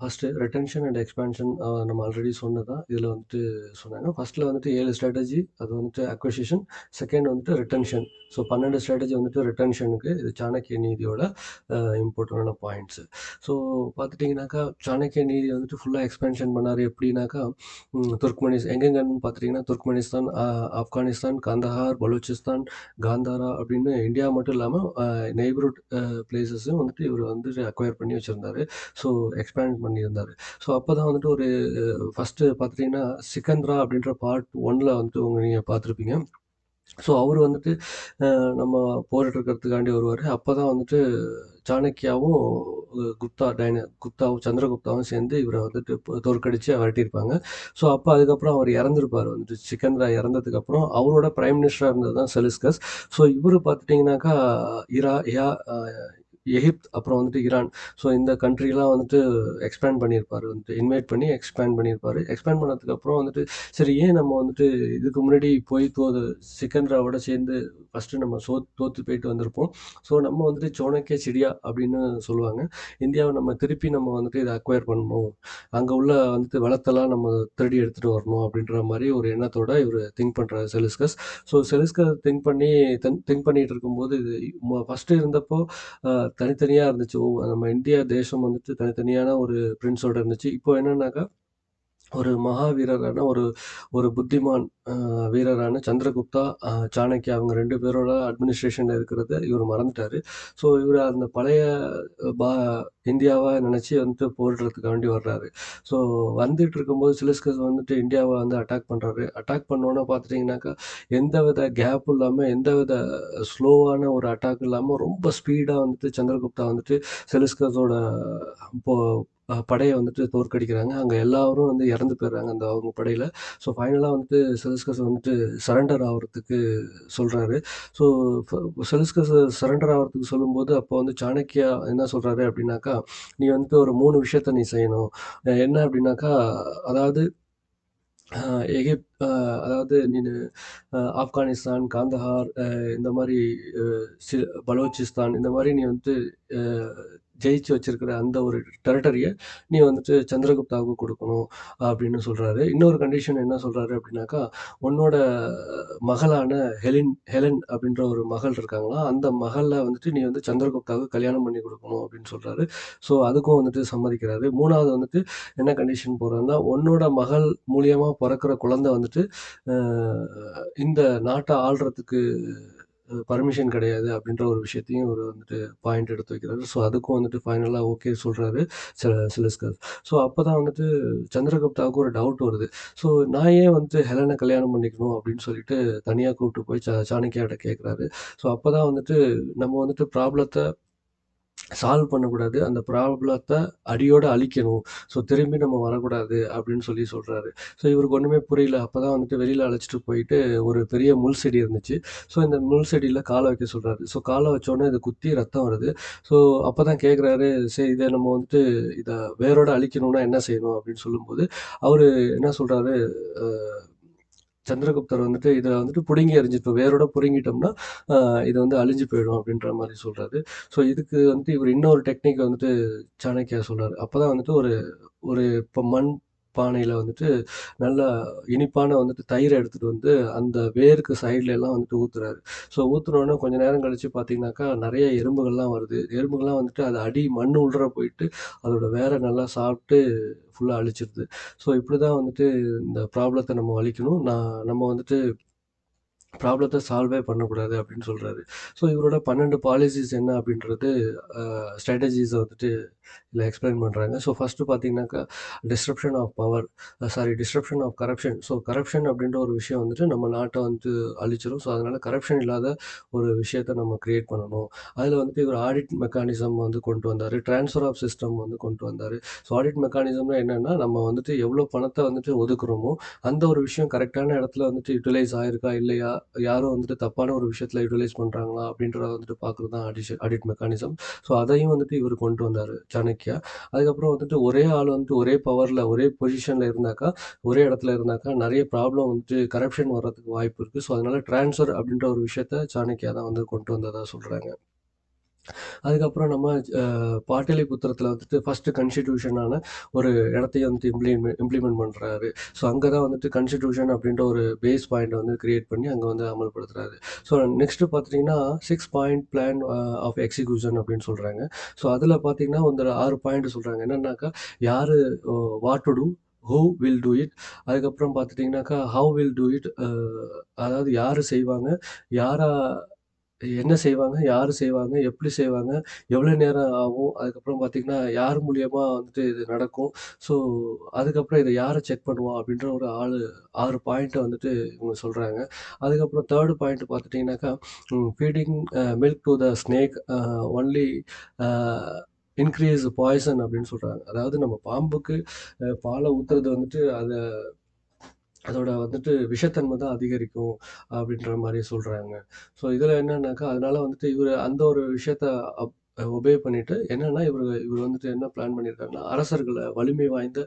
ஃபர்ஸ்ட்டு ரிட்டென்ஷன் அண்ட் எக்ஸ்பான்ஷன் நம்ம ஆல்ரெடி சொன்னது தான். இதில வந்துட்டு சொன்னாங்க. ஃபர்ஸ்ட்ல வந்துட்டு 7 ஸ்ட்ராட்டஜி, அது வந்துட்டு அக்விசிஷன், செகண்ட் வந்துட்டு ரிட்டென்ஷன். ஸோ 12 ஸ்ட்ராட்டஜி வந்துட்டு ரிட்டென்ஷனுக்கு. இது சாணக்கிய நீதியோட இம்பார்ட்டன்டான பாயிண்ட்ஸு. ஸோ பார்த்துட்டிங்கனாக்கா, சாணக்கிய நீதி வந்துட்டு ஃபுல்லா எக்ஸ்பேன்ஷன் பண்ணாரு. எப்படின்னாக்கா, எங்கெங்கன்னு பார்த்துட்டிங்கன்னா, துர்க்மெனிஸ்தான், ஆப்கானிஸ்தான், கந்தஹார், பலூச்சிஸ்தான், காந்தாரா அப்படின்னு இந்தியா மட்டும் இல்லாம நெய்பர்ஹுட் பிளேஸஸையும் வந்துட்டு இவரு வந்துட்டு அக்வயர் பண்ணி வச்சிருந்தாரு. ஸோ எக்ஸ்பேண்ட் பண்ணியிருந்தாரு. ஸோ அப்பதான் வந்துட்டு ஒரு ஃபர்ஸ்ட்டு பார்த்துட்டிங்கன்னா, சிக்கந்தரா அப்படின்ற பார்ட் 1ல வந்துட்டு நீங்க பார்த்துருப்பீங்க. ஸோ அவரு வந்துட்டு நம்ம போரிட்டு இருக்கிறதுக்காண்டி வருவாரு. அப்பதான் வந்துட்டு சாணக்கியாவும், குப்தாவும் சந்திரகுப்தாவும் சேர்ந்து இவர வந்துட்டு தோற்கடிச்சு விரட்டியிருப்பாங்க. ஸோ அப்ப அதுக்கப்புறம் அவர் இறந்திருப்பாரு வந்துட்டு. சிக்கந்தரா இறந்ததுக்கப்புறம் அவரோட பிரைம் மினிஸ்டரா இருந்தது தான் செலிஸ்கஸ். ஸோ இவரு பார்த்துட்டீங்கன்னாக்கா, இரா யா அ எகிப்த் அப்புறம் வந்துட்டு ஈரான். ஸோ இந்த கண்ட்ரிலாம் வந்துட்டு எக்ஸ்பேண்ட் பண்ணியிருப்பாரு வந்துட்டு. இன்வைட் பண்ணி எக்ஸ்பேண்ட் பண்ணியிருப்பாரு. எக்ஸ்பேண்ட் பண்ணதுக்கப்புறம் வந்துட்டு, சரி ஏன் நம்ம வந்துட்டு இதுக்கு முன்னாடி போய் சிக்கந்தராவோட சேர்ந்து ஃபர்ஸ்ட்டு நம்ம தோத்து போயிட்டு வந்திருப்போம். ஸோ நம்ம வந்துட்டு சோனக்கிய சிடியா அப்படின்னு சொல்லுவாங்க. இந்தியாவ நம்ம திருப்பி நம்ம வந்துட்டு இத அக்வயர் பண்ணணும். அங்க உள்ள வந்துட்டு வளத்தெல்லாம் நம்ம திருடி எடுத்துட்டு வரணும் அப்படின்ற மாரி ஒரு எண்ணத்தோட இவரு திங்க் பண்றாரு செலிஸ்கஸ். ஸோ செலிஸ்கஸ் திங்க் பண்ணிட்டு இருக்கும்போது இது ஃபர்ஸ்ட்டு இருந்தப்போ அ தனித்தனியா இருந்துச்சு. நம்ம இந்தியா தேசம் வந்துட்டு தனித்தனியான ஒரு பிரின்ஸோட இருந்துச்சு. இப்போ என்னன்னாக்கா, ஒரு மகாவீரரான ஒரு ஒரு புத்திமான் வீரரான சந்திரகுப்தா, சாணக்யா அவங்க 2 பேரோட அட்மினிஸ்ட்ரேஷன்ல இருக்கிறத இவரு மறந்துட்டாரு. ஸோ இவரு அந்த பழைய அ பா இந்தியாவா நெனச்சு வந்துட்டு போரிடுறதுக்காண்டி வர்றாரு. ஸோ வந்துட்டு இருக்கும்போது சிலிஸ்கஸ் வந்துட்டு இந்தியாவ வந்து அட்டாக் பண்றாரு. அட்டாக் பண்ணோனே பார்த்துட்டீங்கன்னாக்கா, எந்தவித கேப்பும் இல்லாம, எந்தவித ஸ்லோவான ஒரு அட்டாக் இல்லாம ரொம்ப ஸ்பீடா வந்துட்டு சந்திரகுப்தா வந்துட்டு செலிஸ்கஸோட இப்போ படைய வந்துட்டு தோற்கடிக்கிறாங்க. அங்க எல்லாரும் வந்து இறந்து போயிடுறாங்க அந்த அவங்க படையில. ஸோ ஃபைனலா வந்துட்டு செலிஸ்கஸ் வந்துட்டு சரண்டர் ஆவறதுக்கு சொல்றாரு. ஸோ செலிஸ்கஸ் சரண்டர் ஆவறதுக்கு சொல்லும்போது, அப்போ வந்து சாணக்கியா என்ன சொல்றாரு அப்படின்னாக்கா, "நீ வந்துட்டு ஒரு 3 விஷயத்த நீ செய்யணும். என்ன அப்படின்னாக்கா, அதாவது அ எகிப்த் அதாவது நீனு ஆப்கானிஸ்தான், காந்தஹார் இந்த மாரி அ சி பலோச்சிஸ்தான் இந்த மாரி நீ வந்து அ ஜெயிச்சு வச்சிருக்கிற அந்த ஒரு டெரிட்டரிய நீ வந்துட்டு சந்திரகுப்தாவுக்கு குடுக்கணும்." அப்படின்னு சொல்றாரு. இன்னொரு கண்டிஷன் என்ன சொல்றாரு அப்படின்னாக்கா, "உன்னோட மகளான ஹெலன் அப்படின்ற ஒரு மகள் இருக்காங்களாம். அந்த மகள வந்துட்டு நீ வந்து சந்திரகுப்தாவுக்கு கல்யாணம் பண்ணி குடுக்கணும்." அப்படின்னு சொல்றாரு. ஸோ அதுக்கும் வந்துட்டு சம்மதிக்கிறாரு. 3வது வந்துட்டு என்ன கண்டிஷன் போடுறாருன்னா, "உன்னோட மகள் மூலியமா பொறக்கிற குழந்தை வந்துட்டு, அ இந்த நாட்ட ஆள்றதுக்கு பர்மிஷன் கிடையாது." அப்படின்ற ஒரு விஷயத்தையும் இவரு வந்துட்டு பாயிண்ட் எடுத்து வைக்கிறாரு. ஸோ அதுக்கும் வந்துட்டு ஃபைனலா ஓகே சொல்றாரு சிலிஸ்கஸ். ஸோ அப்பதான் வந்துட்டு சந்திரகுப்தாவுக்கு ஒரு டவுட் வருது. ஸோ நான் ஏன் வந்துட்டு ஹெலன கல்யாணம் பண்ணிக்கணும் அப்படின்னு சொல்லிட்டு தனியா கூப்பிட்டு போய் சாணக்கியாட்ட கேட்கிறாரு. ஸோ அப்பதான் வந்துட்டு நம்ம வந்துட்டு ப்ராப்ளத்த சால்வ் பண்ணக்கூடாது. அந்த ப்ராப்ளத்த அடியோட அழிக்கணும். ஸோ திரும்பி நம்ம வரக்கூடாது அப்படின்னு சொல்றாரு. ஸோ இவருக்கு ஒண்ணுமே புரியல. அப்பதான் வந்துட்டு வெளியில அழைச்சிட்டு போயிட்டு ஒரு பெரிய முள் செடி இருந்துச்சு. ஸோ இந்த முள் செடியில கால வைக்க சொல்றாரு. ஸோ கால வச்சோனே இது குத்தி ரத்தம் வருது. ஸோ அப்பதான் கேட்குறாரு, சரி இத நம்ம வந்துட்டு இத வேரோட அழிக்கணும்னா என்ன செய்யணும் அப்படின்னு சொல்லும்போது, அவரு என்ன சொல்றாரு, அ சந்திரகுப்தர் வந்துட்டு இத வந்துட்டு புடுங்கி எறிஞ்சிட்டு வேரோட புடுங்கிட்டோம்னா, அ இது வந்து அழிஞ்சு போயிடும் அப்படின்ற மாரி சொல்றாரு. ஸோ இதுக்கு வந்துட்டு இவரு இன்னொரு டெக்னிக் வந்துட்டு சாணக்யா சொல்றாரு. அப்பதான் வந்துட்டு ஒரு ஒரு மண் பானையில வந்துட்டு நல்லா இனிப்பான வந்துட்டு தயிர எடுத்துட்டு வந்து அந்த வேருக்கு சைட்ல எல்லாம் வந்துட்டு ஊத்துறாரு. ஸோ ஊத்துனோனே கொஞ்ச நேரம் கழிச்சு பார்த்தீங்கன்னாக்கா, நெறைய எறும்புகள்லாம் வருது. எறும்புகள்லாம் வந்துட்டு அது அடி மண் உள்ற போயிட்டு அதோட வேர நல்லா சாப்பிட்டு ஃபுல்லா அழிச்சிருது. ஸோ இப்படிதான் வந்துட்டு இந்த ப்ராப்ளத்த நம்ம அழிக்கணும். நம்ம வந்துட்டு ப்ராப்ளத்த சால்வே பண்ணக்கூடாது அப்படின்னு சொல்றாரு. ஸோ இவரோட 12 பாலிசிஸ் என்ன அப்படின்றது ஸ்ட்ராட்டஜிஸ வந்துட்டு இதில எக்ஸ்பிளைன் பண்றாங்க. ஸோ ஃபர்ஸ்ட்டு பார்த்தீங்கன்னாக்கா, disruption of corruption. So corruption அப்படின்ற ஒரு விஷயம் வந்துட்டு நம்ம நாட்ட வந்து அழிச்சிரும். ஸோ அதனால கரப்ஷன் இல்லாத ஒரு விஷயத்த நம்ம கிரியேட் பண்ணணும். அதில வந்துட்டு இவர் ஆடிட் மெக்கானிசம் வந்து கொண்டு வந்தாரு. ட்ரான்ஸ்ஃபர் ஆஃப் சிஸ்டம் வந்து கொண்டு வந்தாரு. ஸோ ஆடிட் மெக்கானிசம்னா என்னன்னா, நம்ம வந்துட்டு எவ்வளோ பணத்த வந்துட்டு ஒதுக்குறோமோ, அந்த ஒரு விஷயம் கரெக்ட்டான இடத்துல வந்துட்டு யுட்டிலைஸ் ஆயிருக்கா இல்லையா? யாரும் வந்துட்டு தப்பான ஒரு விஷயத்துல யுட்டிலைஸ் பண்றாங்களா? அப்படின்றத வந்துட்டு பார்க்குறது தான் ஆடிட் மெக்கானிசம். ஸோ அதையும் வந்துட்டு இவரு கொண்டு வந்தாரு சாணக்யா. அதுக்கப்புறம் வந்துட்டு ஒரே ஆள் வந்துட்டு ஒரே பவர்ல, ஒரே பொசிஷன்ல இருந்தாக்கா, ஒரே இடத்துல இருந்தாக்கா நெறைய ப்ராப்ளம் வந்துட்டு கரப்ஷன் வர்றதுக்கு வாய்ப்பு இருக்கு. ஸோ அதனால ட்ரான்ஸ்ஃபர் அப்படின்ற ஒரு விஷயத்த சாணக்யா தான் வந்து கொண்டு வந்ததா சொல்றாங்க. அதுக்கப்புறம் நம்ம பாட்டலிபுத்திரத்தில வந்துட்டு ஃபர்ஸ்ட்டு கான்ஸ்டிடியூஷனான ஒரு இடத்தையும் வந்துட்டு இம்ப்ளிமெண்ட் பண்றாரு. ஸோ அங்க தான் வந்துட்டு கான்ஸ்டிடியூஷன் அப்படின்ற ஒரு பேஸ் பாயிண்ட்ட வந்து கிரியேட் பண்ணி அங்க வந்து அமல்படுத்துறாரு. ஸோ நெக்ஸ்ட்டு பார்த்தீங்கன்னா, 6 பாயிண்ட் பிளான் ஆஃப் எக்ஸிகியூஷன் அப்படின்னு சொல்றாங்க. ஸோ அதில பார்த்தீங்கன்னா, ஒரு 6 பாயிண்ட் சொல்றாங்க. என்னன்னாக்கா, யாரு ஒ what to do, who will do it, அதுக்கப்புறம் பார்த்துட்டீங்கன்னாக்கா, ஹவ் வில் டூ இட், அதாவது யாரு செய்வாங்க, யாரா என்ன செய்வாங்க? யாரு செய்வாங்க? எப்படி செய்வாங்க? எவ்வளோ நேரம் ஆகும்? அதுக்கப்புறம் பார்த்தீங்கன்னா, யார் மூலியமா வந்துட்டு இது நடக்கும்? ஸோ, அதுக்கப்புறம் இத யாரு செக் பண்ணுவா? அப்படின்ற ஒரு 6 பாயிண்ட்ட வந்துட்டு இவங்க சொல்றாங்க. அதுக்கப்புறம் 3 பாயிண்ட் பார்த்துட்டீங்கன்னாக்கா, feeding milk to the snake only a increase poison அப்படின்னு சொல்றாங்க. அதாவது நம்ம பாம்புக்கு பால ஊத்துறது வந்துட்டு அதோட வந்துட்டு விஷத்தன்மை தான் அதிகரிக்கும் அப்படின்ற மாரி சொல்றாங்க. ஸோ இதில என்னன்னாக்கா, அதனால வந்துட்டு இவரு அந்த ஒரு விஷயத்த அப் ஒபே பண்ணிட்டு என்னன்னா, இவரு வந்துட்டு என்ன பிளான் பண்ணியிருக்காருன்னா, அரசர்கள வலிமை வாய்ந்த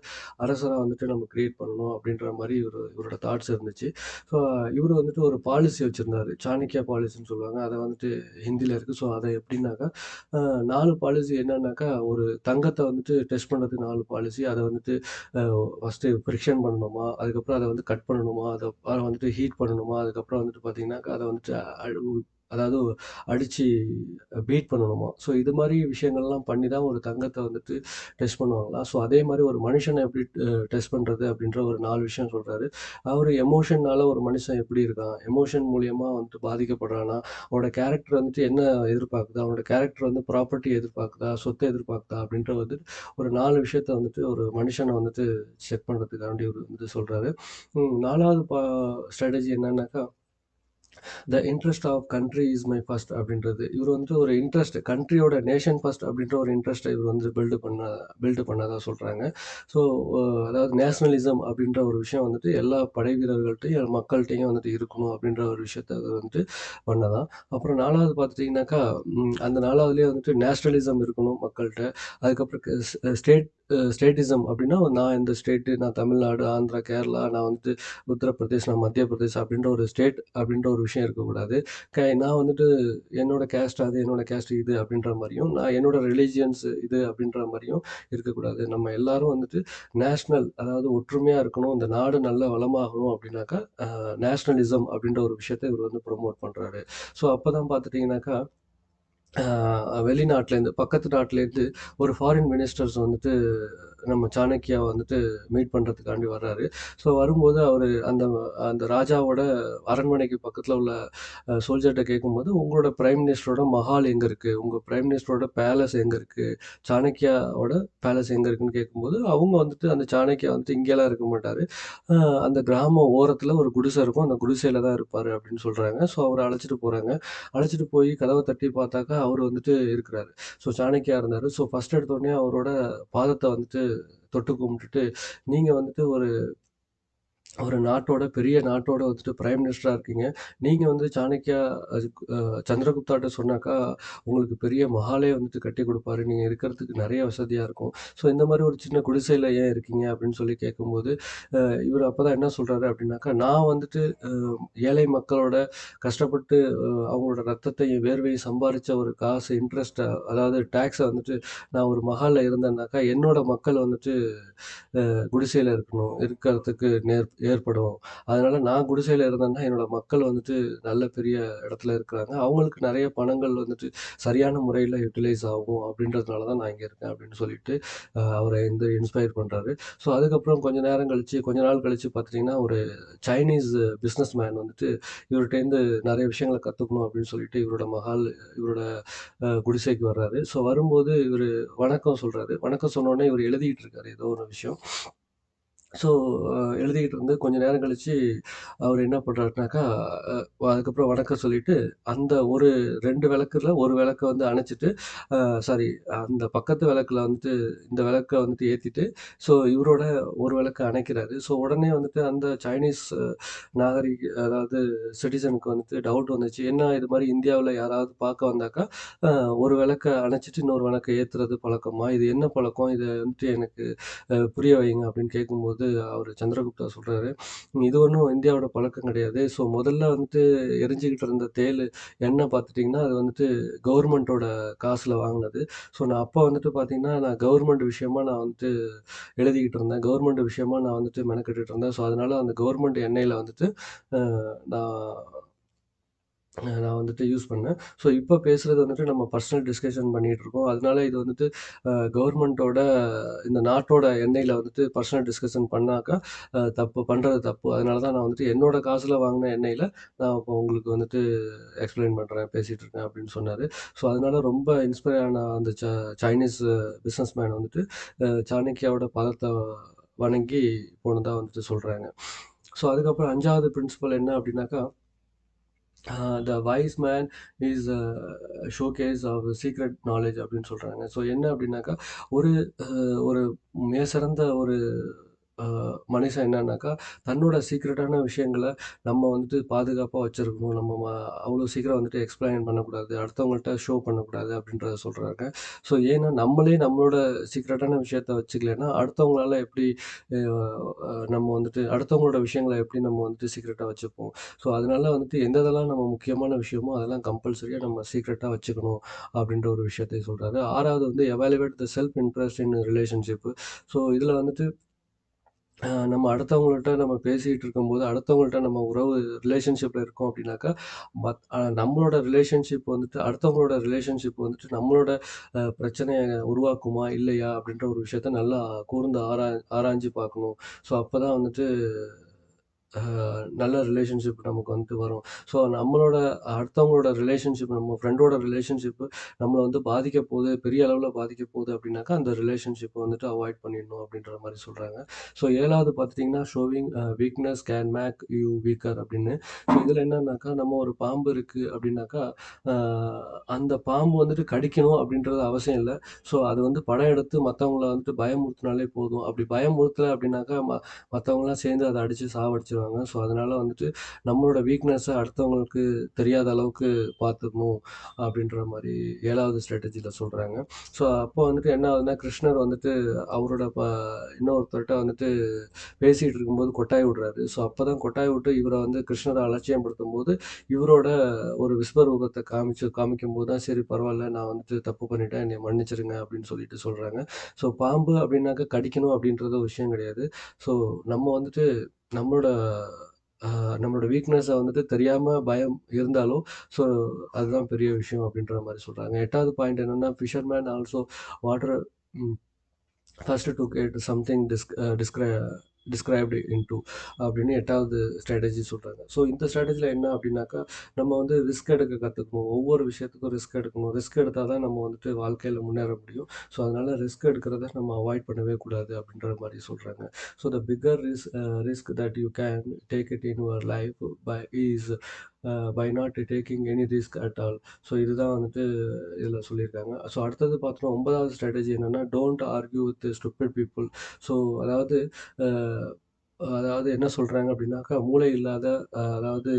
அரசரா வந்துட்டு நம்ம கிரியேட் பண்ணணும் அப்படின்ற மாரி இவரோட தாட்ஸ் இருந்துச்சு. ஸோ இவரு வந்துட்டு ஒரு பாலிசி வச்சிருந்தாரு. சாணக்யா பாலிசின்னு சொல்லுவாங்க. அத வந்துட்டு ஹிந்தில இருக்கு. ஸோ அத எப்படின்னாக்கா, அ 4 பாலிசி என்னன்னாக்கா, ஒரு தங்கத்த வந்துட்டு டெஸ்ட் பண்றதுக்கு 4 பாலிசி. அத வந்துட்டு அ ஃபர்ஸ்ட்டு ஃப்ரிக்ஷன் பண்ணணுமா, அதுக்கப்புறம் அத வந்து கட் பண்ணணுமா, அத வந்துட்டு ஹீட் பண்ணணுமா, அதுக்கப்புறம் வந்துட்டு பார்த்தீங்கன்னாக்கா, அத வந்துட்டு அதாவது அடிச்சு பீட் பண்ணணுமா. ஸோ இது மாரி விஷயங்கள்லாம் பண்ணி தான் ஒரு தங்கத்த வந்துட்டு டெஸ்ட் பண்ணுவாங்களாம். ஸோ அதே மாரி ஒரு மனுஷன எப்படி டெஸ்ட் பண்றது அப்படின்ற ஒரு 4 விஷயம் சொல்றாரு. அவரு எமோஷன்னால ஒரு மனுஷன் எப்படி இருக்கான்? எமோஷன் மூலியமா வந்துட்டு பாதிக்கப்படுறானா? அவனோட கேரக்டர் வந்துட்டு என்ன எதிர்பார்க்குது? அவனோட கேரக்டர் வந்து ப்ராப்பர்ட்டி எதிர்பார்க்குதா? சொத்த எதிர்பார்க்குதா? அப்படின்ற வந்து ஒரு 4 விஷயத்த வந்துட்டு ஒரு மனுஷன வந்துட்டு செக் பண்றதுக்காண்டி இவரு வந்து சொல்றாரு. 4வது ஸ்ட்ராட்டஜி என்னன்னாக்கா, the interest of country is my first அப்படின்றது. இவர் வந்துட்டு ஒரு இன்ட்ரெஸ்ட் கண்ட்ரியோட நேஷன் ஃபர்ஸ்ட் அப்படின்ற ஒரு இன்ட்ரெஸ்ட்ட இவர் வந்து பில்ட் பண்ணதா சொல்றாங்க. ஸோ அதாவது நேஷனலிசம் அப்படின்ற ஒரு விஷயம் வந்துட்டு எல்லா படை வீரர்கள்ட்டயும், மக்கள்ட்டயும் வந்துட்டு இருக்கணும் அப்படின்ற ஒரு விஷயத்த அது வந்துட்டு பண்ணதாம். அப்புறம் 4வது பார்த்துட்டீங்கன்னாக்கா, அந்த 4வதுலயே வந்துட்டு நேஷனலிசம் இருக்கணும் மக்கள்ட்ட. அதுக்கப்புறம் ஸ்டேட்டிசம் அப்படின்னா, நான் இந்த ஸ்டேட்டு, நான் தமிழ்நாடு, ஆந்திரா, கேரளா, நான் வந்துட்டு உத்தரப்பிரதேஷ், நான் மத்திய பிரதேஷ் அப்படின்ற ஒரு ஸ்டேட் அப்படின்ற ஒரு விஷயம் இருக்கக்கூடாது. நான் வந்துட்டு என்னோட கேஸ்ட் அது, என்னோட கேஸ்ட் இது அப்படின்ற மாரியும், நான் என்னோட ரிலிஜியன்ஸ் இது அப்படின்ற மாரியும் இருக்கக்கூடாது. நம்ம எல்லாரும் வந்துட்டு அதாவது ஒற்றுமையா இருக்கணும். இந்த நாடு நல்ல வளமாகணும் அப்படின்னாக்கா, நேஷனலிசம் அப்படின்ற ஒரு விஷயத்த இவர் வந்து ப்ரமோட் பண்றாரு. ஸோ அப்பதான் பார்த்துட்டீங்கன்னாக்கா, வெளிநாட்டிலேருந்து, பக்கத்து நாட்டிலேருந்து ஒரு ஃபாரின் மினிஸ்டர்ஸ் வந்துட்டு நம்ம சாணக்யாவ வந்துட்டு மீட் பண்றதுக்காண்டி வர்றாரு. ஸோ வரும்போது அவரு அந்த அந்த ராஜாவோட அரண்மனைக்கு பக்கத்துல உள்ள சோல்ஜர்ட்ட கேட்கும்போது, "உங்களோட பிரைம் மினிஸ்டரோட மஹால் எங்க இருக்கு? உங்க பிரைம் மினிஸ்டரோட பேலஸ் எங்க இருக்கு? சாணக்யாவோட பேலஸ் எங்க இருக்குன்னு?" கேட்கும்போது, அவங்க வந்துட்டு அந்த சாணக்யா வந்துட்டு இங்கேலாம் இருக்க மாட்டாரு. அ அந்த கிராமம் ஓரத்துல ஒரு குடிசை இருக்கும். அந்த குடிசையில தான் இருப்பாரு அப்படின்னு சொல்றாங்க. ஸோ அவர அழைச்சிட்டு போறாங்க. அழைச்சிட்டு போய் கதவ தட்டி பார்த்தாக்கா, அவரு வந்துட்டு இருக்கிறாரு. ஸோ சாணக்யா இருந்தாரு. ஸோ ஃபர்ஸ்ட் எடுத்தோனே அவரோட பாதத்த வந்துட்டு தொட்டு கும்பிட்டுட்டு, "நீங்க வந்துட்டு ஒரு ஒரு நாட்டோட பெரிய நாட்டோட வந்துட்டு பிரைம் மினிஸ்டரா இருக்கீங்க. நீங்க வந்து சாணக்யா அதுக்கு சந்திரகுப்தாட்ட சொன்னாக்கா, உங்களுக்கு பெரிய மஹாலே வந்துட்டு கட்டிக் குடுப்பாரு. நீங்க இருக்கிறதுக்கு நெறைய வசதியா இருக்கும். ஸோ இந்த மாரி ஒரு சின்ன குடிசையில ஏன் இருக்கீங்க?" அப்படின்னு சொல்லி கேட்கும்போது, இவரு அப்பதான் என்ன சொல்றாரு அப்படின்னாக்கா, "நான் வந்துட்டு ஏழை மக்களோட கஷ்டப்பட்டு அவங்களோட ரத்தத்தையும், வேர்வையும் சம்பாரிச்ச ஒரு காசு இன்ட்ரெஸ்ட்ட அதாவது டாக்ஸ வந்துட்டு நான் ஒரு மஹால்ல இருந்தேன்னாக்கா, என்னோட மக்கள் வந்துட்டு குடிசையில இருக்கிறதுக்கு ஏற்படும். அதனால நான் குடிசையில இருந்தேன்னா, என்னோட மக்கள் வந்துட்டு நல்ல பெரிய இடத்துல இருக்கிறாங்க. அவங்களுக்கு நெறைய பணங்கள் வந்துட்டு சரியான முறையில யுட்டிலைஸ் ஆகும். அப்படின்றதுனால தான் நான் இங்க இருக்கேன் அப்படின்னு சொல்லிட்டு, அவர வந்து இன்ஸ்பயர் பண்றாரு. ஸோ அதுக்கப்புறம் கொஞ்ச நாள் கழிச்சு பார்த்துட்டீங்கன்னா, ஒரு சைனீஸ் பிசினஸ் மேன் வந்துட்டு இவர்ட்டேருந்து நெறைய விஷயங்கள கத்துக்கணும் அப்படின்னு சொல்லிட்டு இவரோட குடிசைக்கு வர்றாரு. ஸோ வரும்போது இவரு வணக்கம் சொல்றாரு. வணக்கம் சொன்னோனே இவரு எழுதிட்டு இருக்காரு ஏதோ ஒரு விஷயம். ஸோ எழுதிக்கிட்டு இருந்து கொஞ்ச நேரம் கழிச்சு, அவரு என்ன பண்றாருனாக்கா, அ அதுக்கப்புறம் வணக்கம் சொல்லிட்டு, அந்த ஒரு 2 விளக்குல 1 விளக்க வந்து அணைச்சுட்டு, சாரி அந்த பக்கத்து விளக்குல வந்துட்டு இந்த விளக்க வந்துட்டு ஏத்திட்டு, ஸோ இவரோட ஒரு விளக்க அணைக்கிறாரு. ஸோ உடனே வந்துட்டு அந்த சைனீஸ் அதாவது சிட்டிசனுக்கு வந்துட்டு டவுட் வந்துச்சு. என்ன இது மாரி இந்தியாவுல யாராவது பார்க்க வந்தாக்கா, அ ஒரு விளக்க அணைச்சுட்டு இன்னொரு விளக்க ஏத்துறது பழக்கமா? இது என்ன பழக்கம்? இத வந்துட்டு எனக்கு புரிய வைங்க அப்படின்னு கேட்கும்போது, அவரு சந்திரகுப்தா சொல்றாரு, இது ஒண்ணும் இந்தியாவோட பழக்கம் கிடையாது. ஸோ முதல்ல வந்துட்டு எரிஞ்சுகிட்டு இருந்த எண்ணெய் பார்த்துட்டீங்கன்னா, அது வந்துட்டு கவர்மெண்ட்டோட காசுல வாங்குனது. ஸோ நான் அப்ப வந்துட்டு பார்த்தீங்கன்னா, நான் கவர்மெண்ட் விஷயமா நான் வந்துட்டு எழுதிக்கிட்டு இருந்தேன். கவர்மெண்ட் விஷயமா நான் வந்துட்டு மெனக்கெட்டுட்டு இருந்தேன். ஸோ அதனால அந்த கவர்மெண்ட் எண்ணெயில வந்துட்டு, அ நான் நான் வந்துட்டு யூஸ் பண்ணேன். ஸோ இப்ப பேசுறது வந்துட்டு நம்ம பர்சனல் டிஸ்கஷன் பண்ணிட்டுருக்கோம். அதனால இது வந்துட்டு கவர்மெண்ட்டோட இந்த நாட்டோட எண்ணெயில வந்துட்டு பர்சனல் டிஸ்கஷன் பண்ணாக்கா தப்பு பண்றது தப்பு. அதனால தான் நான் வந்துட்டு என்னோட காசுல வாங்குன எண்ணெயில நான் இப்போ உங்களுக்கு வந்துட்டு எக்ஸ்பிளைன் பண்றேன், பேசிட்டு இருக்கேன் அப்படின்னு சொன்னாரு. ஸோ அதனால ரொம்ப இன்ஸ்பயர் ஆன அந்த சைனீஸ் பிசினஸ் மேன் வந்துட்டு சாணக்கியாவோட பாதத்த வணங்கி போனதா வந்துட்டு சொல்றாங்க. ஸோ அதுக்கப்புறம் 5வது பிரின்சிபல் என்ன அப்படின்னாக்கா, the wise man is showcase of secret knowledge அப்படின்னு சொல்றாங்க. ஸோ என்ன அப்படின்னாக்கா, ஒரு ஒரு மிகச்சிறந்த ஒரு மனுஷன் என்னன்னாக்கா, தன்னோட சீக்ரெட்டான விஷயங்கள நம்ம வந்துட்டு பாதுகாப்பா வச்சிருக்கணும். நம்ம அவ்வளோ சீக்கிரம் வந்துட்டு எக்ஸ்பிளைன் பண்ணக்கூடாது. அடுத்தவங்கள்ட்ட ஷோ பண்ணக்கூடாது அப்படின்றத சொல்றாங்க. ஸோ ஏன்னா, நம்மளே நம்மளோட சீக்ரெட்டான விஷயத்த வச்சுக்கலன்னா, அடுத்தவங்களால எப்படி அ நம்ம வந்துட்டு அடுத்தவங்களோட விஷயங்கள எப்படி நம்ம வந்துட்டு சீக்ரெட்டா வச்சுப்போம். ஸோ அதனால வந்துட்டு எந்த இதெல்லாம் நம்ம முக்கியமான விஷயமோ, அதெல்லாம் கம்பல்சரியா நம்ம சீக்ரெட்டா வச்சுக்கணும் அப்படின்ற ஒரு விஷயத்தை சொல்றாரு. 6வது வந்து evaluate the self interest in relationship. So இதுல வந்துட்டு நம்ம அடுத்தவங்கள்ட்ட நம்ம பேசிட்டு இருக்கும்போது, அடுத்தவங்கள்ட்ட நம்ம உறவு ரிலேஷன்ஷிப்ல இருக்கோம் அப்படின்னாக்கா, நம்மளோட ரிலேஷன்ஷிப் வந்துட்டு அடுத்தவங்களோட ரிலேஷன்ஷிப் வந்துட்டு நம்மளோட பிரச்சனைய உருவாக்குமா? இல்லையா? அப்படின்ற ஒரு விஷயத்த நல்லா கூர்ந்து ஆராய்ஞ்சு பார்க்கணும். ஸோ அப்பதான் வந்துட்டு அ நல்ல ரிலேஷன்ஷிப் நமக்கு வந்துட்டு வரும். ஸோ நம்மளோட அடுத்தவங்களோட ரிலேஷன்ஷிப் நம்ம ஃப்ரெண்டோட ரிலேஷன்ஷிப் நம்மள வந்து பாதிக்கப் போகுது, பெரிய அளவுல பாதிக்கப் போகுது அப்படின்னாக்கா, அந்த ரிலேஷன்ஷிப்ப வந்துட்டு அவாய்ட் பண்ணிடணும் அப்படின்ற மாரி சொல்றாங்க. ஸோ 7வது பார்த்துட்டீங்கன்னா, showing weakness can make you weaker அப்படின்னு. ஸோ இதில என்னன்னாக்கா, நம்ம ஒரு பாம்பு இருக்கு அப்படின்னாக்கா, அ அந்த பாம்பு வந்துட்டு கடிக்கணும் அப்படின்றது அவசியம் இல்ல. ஸோ அது வந்து படம் எடுத்து மத்தவங்கள வந்துட்டு பயமுறுத்துனாலே போதும். அப்படி பயமுறுத்தல அப்படின்னாக்கா, மத்தவங்கலாம் சேர்ந்து அத அடிச்சு சாவடிச்சுருவாங்க. ஸோ அதனால வந்துட்டு நம்மளோட வீக்னஸ அடுத்தவங்களுக்கு தெரியாத அளவுக்கு பார்த்துக்கணும் அப்படின்ற மாரி 7வது ஸ்ட்ராட்டஜில சொல்றாங்க. ஸோ அப்போ வந்துட்டு என்ன ஆகுதுன்னா, கிருஷ்ணர் வந்துட்டு அவரோட இன்னொருத்தர்ட்ட வந்துட்டு பேசிட்டு இருக்கும்போது கொட்டாய் விடுறாரு. ஸோ அப்பதான் கொட்டாய் விட்டு இவர வந்து கிருஷ்ணர அலட்சியப்படுத்தும்போது, இவரோட ஒரு விஸ்வரூபத்த காமிக்கும்போது தான், சரி பரவால்ல நான் வந்துட்டு தப்பு பண்ணிட்டேன். என்னைய மன்னிச்சிடுங்க அப்படின்னு சொல்லிட்டு சொல்றாங்க. ஸோ பாம்பு அப்படின்னாக்க கடிக்கணும் அப்படின்றது ஒரு விஷயம் கிடையாது. ஸோ நம்ம வந்துட்டு நம்மளோட அ நம்மளோட வீக்னஸ வந்துட்டு தெரியாம பயம் இருந்தாலும், ஸோ அதுதான் பெரிய விஷயம் அப்படின்ற மாரி சொல்றாங்க. 8வது பாயிண்ட் என்னன்னா, ஃபிஷர்மேன் ஆல்சோ வாட்டர் ம். First to get something described into அப்படின்னு 8வது ஸ்ட்ராட்டஜி சொல்றாங்க. ஸோ இந்த ஸ்ட்ராட்டஜில என்ன அப்படின்னாக்கா, நம்ம வந்து ரிஸ்க் எடுக்க கத்துக்கணும். ஒவ்வொரு விஷயத்துக்கும் ரிஸ்க் எடுக்கணும். ரிஸ்க் எடுத்தா தான் நம்ம வந்துட்டு வாழ்க்கையில முன்னேற முடியும். ஸோ அதனால ரிஸ்க் எடுக்கிறத நம்ம அவாய்ட் பண்ணவே கூடாது அப்படின்ற மாரி சொல்றாங்க. So the bigger risk that you can take it in your life by is by not taking any risk at all. So இதுதான் வந்துட்டு இதில சொல்லியிருக்காங்க. ஸோ அடுத்தது பார்த்தோன்னா 9வது ஸ்ட்ராட்டஜி என்னன்னா, don't argue with stupid people. So அதாவது அ அதாவது என்ன சொல்றாங்க அப்படின்னாக்கா, மூளை இல்லாத அதாவது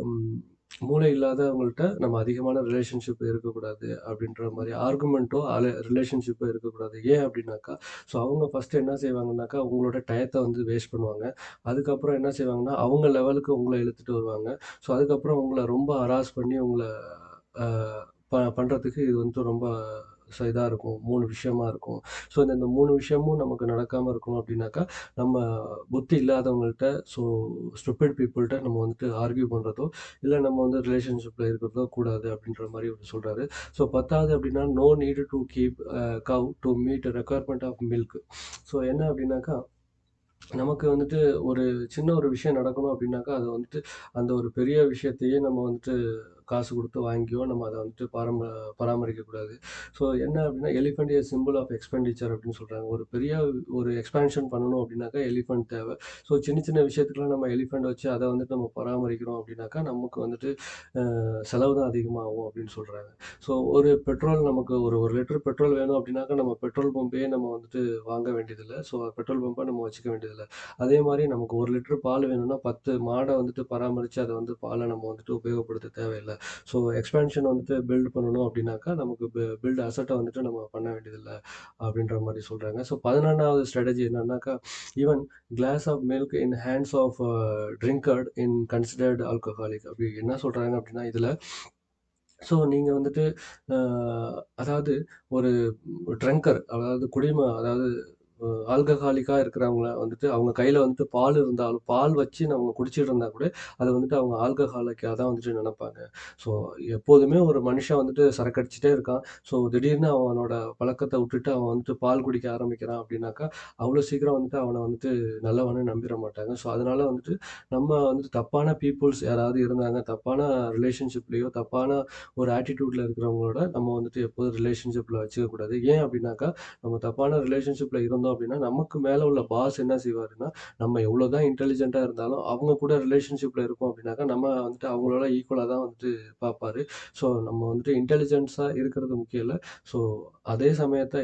ம் மூளை இல்லாதவங்கள்ட்ட நம்ம அதிகமான ரிலேஷன்ஷிப் இருக்கக்கூடாது அப்படின்ற மாரி ஆர்குமென்ட்டோ ரிலேஷன்ஷிப்போ இருக்கக்கூடாது. ஏன் அப்படின்னாக்கா, ஸோ அவங்க ஃபர்ஸ்ட்டு என்ன செய்வாங்கன்னாக்கா, உங்களோட டயத்த வந்து வேஸ்ட் பண்ணுவாங்க. அதுக்கப்புறம் என்ன செய்வாங்கன்னா, அவங்க லெவலுக்கு உங்கள இழுத்துட்டு வருவாங்க. ஸோ அதுக்கப்புறம் உங்கள ரொம்ப ஹராஸ் பண்ணி உங்கள அ பண்றதுக்கு இது வந்துட்டு ரொம்ப இதா இருக்கும். 3 விஷயமா இருக்கும். ஸோ இந்த 3 விஷயமும் நமக்கு நடக்காம இருக்கணும் அப்டின்னாக்கா, நம்ம புத்தி இல்லாதவங்கள்ட்ட ஸ்டூபிட் பீப்பிள்ட்ட நம்ம வந்துட்டு ஆர்க்யூ பண்றதோ, இல்ல நம்ம வந்து ரிலேஷன்ஷிப்ல இருக்கிறதோ கூடாது அப்டின்ற மாரி அவரு சொல்றாரு. ஸோ 10வது அப்டின்னா, no need to keep cow to meet requirement of milk. So என்ன அப்டின்னாக்கா, நமக்கு வந்துட்டு ஒரு சின்ன ஒரு விஷயம் நடக்கணும் அப்டின்னாக்கா, அது வந்துட்டு அந்த ஒரு பெரிய விஷயத்தையே நம்ம வந்துட்டு காசு குடுத்து வாங்கியோ, நம்ம அத வந்துட்டு பராமரிக்கக்கூடாது. ஸோ என்ன அப்டின்னா, elephant a symbol of expenditure அப்டின்னு சொல்றாங்க. ஒரு பெரிய ஒரு எக்ஸ்பான்ஷன் பண்ணணும் அப்டின்னாக்கா எலிஃபண்ட் தேவ. ஸோ சின்ன சின்ன விஷயத்துக்குலாம் நம்ம எலிஃபண்ட் வச்சு அத வந்துட்டு நம்ம பராமரிக்கிறோம் அப்டின்னாக்கா, நமக்கு வந்துட்டு செலவு தான் அதிகமாகும் அப்டின்னு சொல்றாங்க. ஸோ ஒரு பெட்ரோல் நமக்கு ஒரு 1 லிட்டர் பெட்ரோல் வேணும் அப்டின்னாக்கா, நம்ம பெட்ரோல் பம்பையே நம்ம வந்துட்டு வாங்க வேண்டியதில்ல. ஸோ பெட்ரோல் பம்ப நம்ம வச்சுக்க வேண்டியதில்ல. அதே மாரி நமக்கு 1 லிட்டர் பால் வேணும்னா 10 மாட வந்துட்டு பராமரிச்சு அத வந்து பால நம்ம வந்துட்டு உபயோகப்படுத்த தேவையில்ல. ஸோ எக்ஸ்பேன்ஷன் வந்துட்டு பில்ட் பண்ணணும் அப்டின்னாக்கா, நமக்கு பில்ட் அசெட்ட வந்துட்டு நம்ம பண்ண வேண்டியதில்ல அப்டின்ற மாரி சொல்றாங்க. ஸோ 11வது ஸ்ட்ராட்டஜி என்னன்னாக்கா, even glass of milk in hands of drinker in considered alcoholic அப்டி என்ன சொல்றாங்க அப்டின்னா இதுல, ஸோ நீங்க வந்துட்டு அ அதாவது ஒரு ட்ரங்கர் அதாவது அதாவது ஆல்கஹாலிக்கா இருக்கிறவங்கள வந்துட்டு அவங்க கையில வந்துட்டு பால் இருந்தாலும் பால் வச்சு நம்ம குடிச்சிட்டு இருந்தா கூட அத வந்துட்டு அவங்க ஆல்கஹாலிக்கா தான் வந்துட்டு நெனைப்பாங்க. ஸோ எப்போதுமே ஒரு மனுஷன் வந்துட்டு சரக்கு அடிச்சுட்டே இருக்கான். ஸோ திடீர்னு அவனோட பழக்கத்த விட்டுட்டு அவன் வந்துட்டு பால் குடிக்க ஆரம்பிக்கிறான் அப்படின்னாக்கா, அவ்வளோ சீக்கிரம் வந்துட்டு அவன வந்துட்டு நல்லவன்னு நம்பிற மாட்டாங்க. ஸோ அதனால வந்துட்டு நம்ம வந்துட்டு தப்பான பீப்பிள்ஸ் யாராவது இருந்தாங்க, தப்பான ரிலேஷன்ஷிப்லயோ, தப்பான ஒரு ஆட்டிட்யூட்ல இருக்கிறவங்களோட நம்ம வந்துட்டு எப்போதும் ரிலேஷன்ஷிப்ல வச்சுக்க கூடாது. ஏன் அப்படின்னாக்கா, நம்ம தப்பான ரிலேஷன்ஷிப்ல இருந்தோம் அப்படின்னா, நமக்கு மேல உள்ள பாஸ் என்ன செய்வாருன்னா, நம்ம எவ்வளோதான் இன்டெலிஜென்ட்டா இருந்தாலும், அவங்க கூட ரிலேஷன்ஷிப்ல இருக்கோம் அப்படின்னாக்கா, நம்ம வந்துட்டு அவங்களோட ஈக்குவலா தான் வந்துட்டு பார்ப்பாரு. ஸோ நம்ம வந்துட்டு இன்டெலிஜென்ஸா இருக்கிறது முக்கியம் இல்ல. ஸோ அதே சமயத்த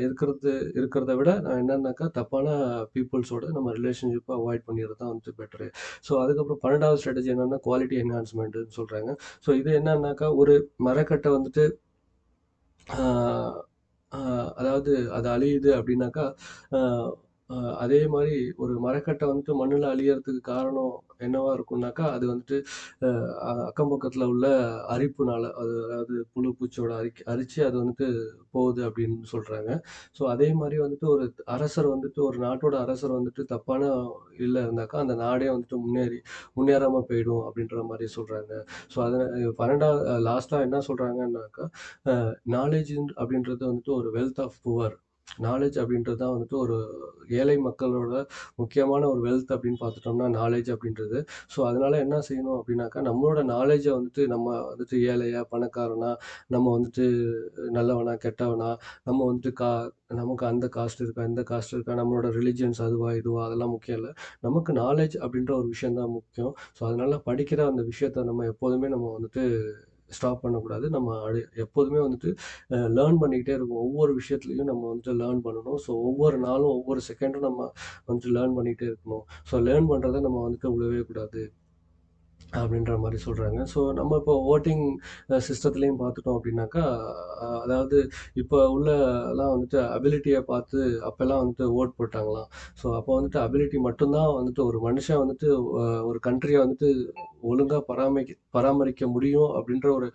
இருக்கிறத விட நான் என்னன்னாக்கா, தப்பான பீப்பிள்ஸோட நம்ம ரிலேஷன்ஷிப்ப அவாய்ட் பண்ணிறது தான் வந்துட்டு பெட்டரு. ஸோ அதுக்கப்புறம் 12வது ஸ்ட்ராட்டஜி என்னன்னா, குவாலிட்டி என்ஹான்ஸ்மென்ட்ன்னு சொல்றாங்க. ஸோ இது என்னன்னாக்கா, ஒரு மரக்கட்ட வந்துட்டு ஆ ஆ அதாவது அது அழியுது அப்படின்னாக்கா, அ அ அதே மாரி ஒரு மரக்கட்ட வந்துட்டு மண்ணுல அழியறதுக்கு காரணம் என்னவா இருக்கும்னாக்கா, அது வந்துட்டு அக்கம் பக்கத்துல உள்ள அரிப்புனால, அதாவது புழு பூச்சியோட அரிச்சு அது வந்துட்டு போகுது அப்படின்னு சொல்றாங்க. ஸோ அதே மாரி வந்துட்டு ஒரு அரசர் வந்துட்டு ஒரு நாட்டோட அரசர் வந்துட்டு தப்பான இதுல இருந்தாக்கா, அந்த நாடே வந்துட்டு முன்னேறாம போயிடும் அப்படின்ற மாரி சொல்றாங்க. ஸோ அத 12 லாஸ்ட்டா என்ன சொல்றாங்கன்னாக்கா, நாலேட்ஜ் அப்படின்றது வந்துட்டு ஒரு வெல்த் ஆஃப் புவர். நாலேட்ஜ் அப்படின்றது தான் வந்துட்டு ஒரு ஏழை மக்களோட முக்கியமான ஒரு வெல்த் அப்படின்னு பார்த்துட்டோம்னா, நாலேட்ஜ் அப்படின்றது. ஸோ அதனால என்ன செய்யணும் அப்படின்னாக்கா, நம்மளோட நாலேட்ஜ வந்துட்டு நம்ம வந்துட்டு ஏழையா, பணக்காரனா, நம்ம வந்துட்டு நல்லவனா, கெட்டவனா, நம்ம வந்துட்டு நமக்கு அந்த காஸ்ட் இருக்கா, இந்த காஸ்ட் இருக்கா, நம்மளோட ரிலிஜியன்ஸ் அதுவா, இதுவா அதெல்லாம் முக்கியம் இல்ல. நமக்கு நாலேட்ஜ் அப்படின்ற ஒரு விஷயம் தான் முக்கியம். ஸோ அதனால படிக்கிற அந்த விஷயத்த நம்ம எப்போதுமே நம்ம வந்துட்டு ஸ்டாப் பண்ணக்கூடாது. நம்ம எப்போதுமே வந்துட்டு லேர்ன் பண்ணிக்கிட்டே இருக்கணும். ஒவ்வொரு விஷயத்துலயும் நம்ம வந்துட்டு லேர்ன் பண்ணணும். ஸோ ஒவ்வொரு நாளும், ஒவ்வொரு செகண்டும் நம்ம வந்துட்டு லேர்ன் பண்ணிக்கிட்டே இருக்கணும். ஸோ லேர்ன் பண்றத நம்ம வந்துட்டு விடவே கூடாது. அப்படின்ற மாரி சொல்றாங்க. ஸோ நம்ம இப்போ வோட்டிங் சிஸ்டத்துலயும் பார்த்துட்டோம் அப்படின்னாக்கா, அதாவது இப்ப உள்ளலாம் வந்துட்டு அபிலிட்டிய பார்த்து அப்பல்லாம் வந்துட்டு வோட் போட்டாங்களாம். ஸோ அப்போ வந்துட்டு அபிலிட்டி மட்டும் தான் வந்துட்டு ஒரு மனுஷன் வந்துட்டு ஒரு கண்ட்ரிய வந்துட்டு ஒழுங்கா பராமரிக்க முடியும் அப்படின்ற ஒரு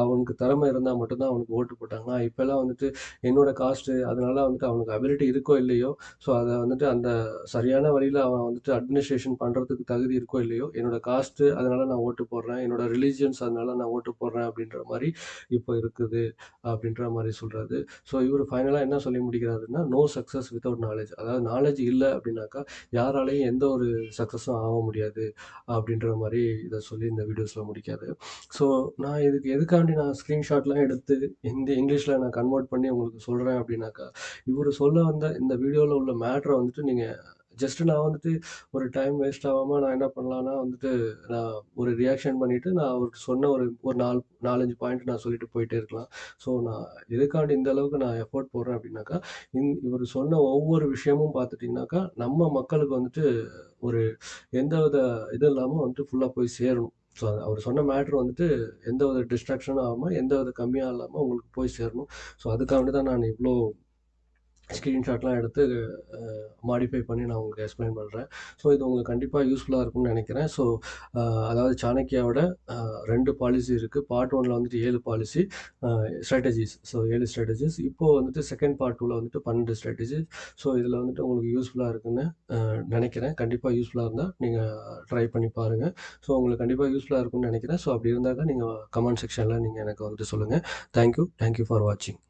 அவனுக்கு திறமை இருந்தா மட்டும் தான் அவனுக்கு ஓட்டு போட்டாங்களாம். இப்பல்லாம் வந்துட்டு என்னோட காஸ்ட்டு அதனால வந்துட்டு அவனுக்கு அபிலிட்டி இருக்கோ இல்லையோ, ஸோ அத வந்துட்டு அந்த சரியான வழியில அவன் வந்துட்டு அட்மினிஸ்ட்ரேஷன் பண்றதுக்கு தகுதி இருக்கோ இல்லையோ, என்னோட காஸ்ட்டு அதனால நான் ஓட்டு போடுறேன். என்னோட ரிலிஜியன்ஸ் அதனால நான் ஓட்டு போடுறேன் அப்படின்ற மாரி இப்போ இருக்குது. அப்படின்ற மாரி சொல்றாரு. ஸோ இவரு ஃபைனலா என்ன சொல்லி முடிக்கிறாருன்னா, "நோ சக்சஸ் வித்தவுட் நாலேட்ஜ்." அதாவது நாலேட்ஜ் இல்ல அப்படின்னாக்கா, யாராலயும் எந்த ஒரு சக்சஸும் ஆக முடியாது. அப்படின்ற மாரி இத சொல்லி இந்த வீடியோஸ்ல முடிக்காரு. ஸோ நான் இதுக்கு எதுக்காண்டி நான் ஸ்கிரீன்ஷாட்லாம் எடுத்து இங்கிலீஷ்ல நான் கன்வெர்ட் பண்ணி உங்களுக்கு சொல்றேன் அப்படின்னாக்கா, இவரு சொல்ல வந்த இந்த வீடியோல உள்ள மேட்டர வந்துட்டு நீங்க நான் வந்துட்டு ஒரு டைம் வேஸ்ட் ஆவாம நான் என்ன பண்ணலான்னா வந்துட்டு, நான் ஒரு ரியாக்ஷன் பண்ணிட்டு நான் அவருக்கு சொன்ன ஒரு 4, 5 பாயிண்ட் நான் சொல்லிட்டு போயிட்டே இருக்கலாம். ஸோ நான் எதுக்காண்டி இந்த அளவுக்கு நான் எஃபோர்ட் போடுறேன் அப்படின்னாக்கா, இவரு சொன்ன ஒவ்வொரு விஷயமும் பார்த்துட்டீங்கன்னாக்கா, நம்ம மக்களுக்கு வந்துட்டு ஒரு எந்தவித இது இல்லாம வந்துட்டு ஃபுல்லா போய் சேரணும். ஸோ அவரு சொன்ன மேட்டர் வந்துட்டு எந்த ஒரு டிஸ்ட்ராக்ஷனும் ஆகாம, எந்த ஒரு கம்மியா இல்லாம உங்களுக்கு போய் சேரணும். ஸோ அதுக்காண்டி தான் நான் இவ்ளோ ஸ்க்ரீன்ஷாட்லாம் எடுத்து அ மாடிஃபை பண்ணி நான் உங்களுக்கு எக்ஸ்ப்ளைன் பண்றேன். ஸோ இது உங்களுக்கு கண்டிப்பா யூஸ்ஃபுல்லா இருக்கும்னு நெனைக்கிறேன். ஸோ அதாவது சாணக்யாவோட அ 2 பாலிசி இருக்கு. பார்ட் 1ல வந்துட்டு 7 பாலிசி அ ஸ்ட்ராட்டஜிஸ். So 7 strategies. இப்போ வந்துட்டு செகண்ட் பார்ட் 2ல வந்துட்டு 12 ஸ்ட்ராட்டஜிஸ். ஸோ இதில வந்துட்டு உங்களுக்கு யூஸ்ஃபுல்லா இருக்குன்னு நெனைக்கிறேன். கண்டிப்பா யூஸ்ஃபுல்லா இருந்தா நீங்க ட்ரை பண்ணி பாருங்க. ஸோ உங்களுக்கு கண்டிப்பா யூஸ்ஃபுல்லா இருக்கும்னு நெனைக்கிறேன். ஸோ அப்படி இருந்தாக்கா நீங்க கமெண்ட் செக்ஷன்ல நீங்க எனக்கு வந்துட்டு சொல்லுங்க. தேங்க் யூ ஃபார் வாட்சிங்.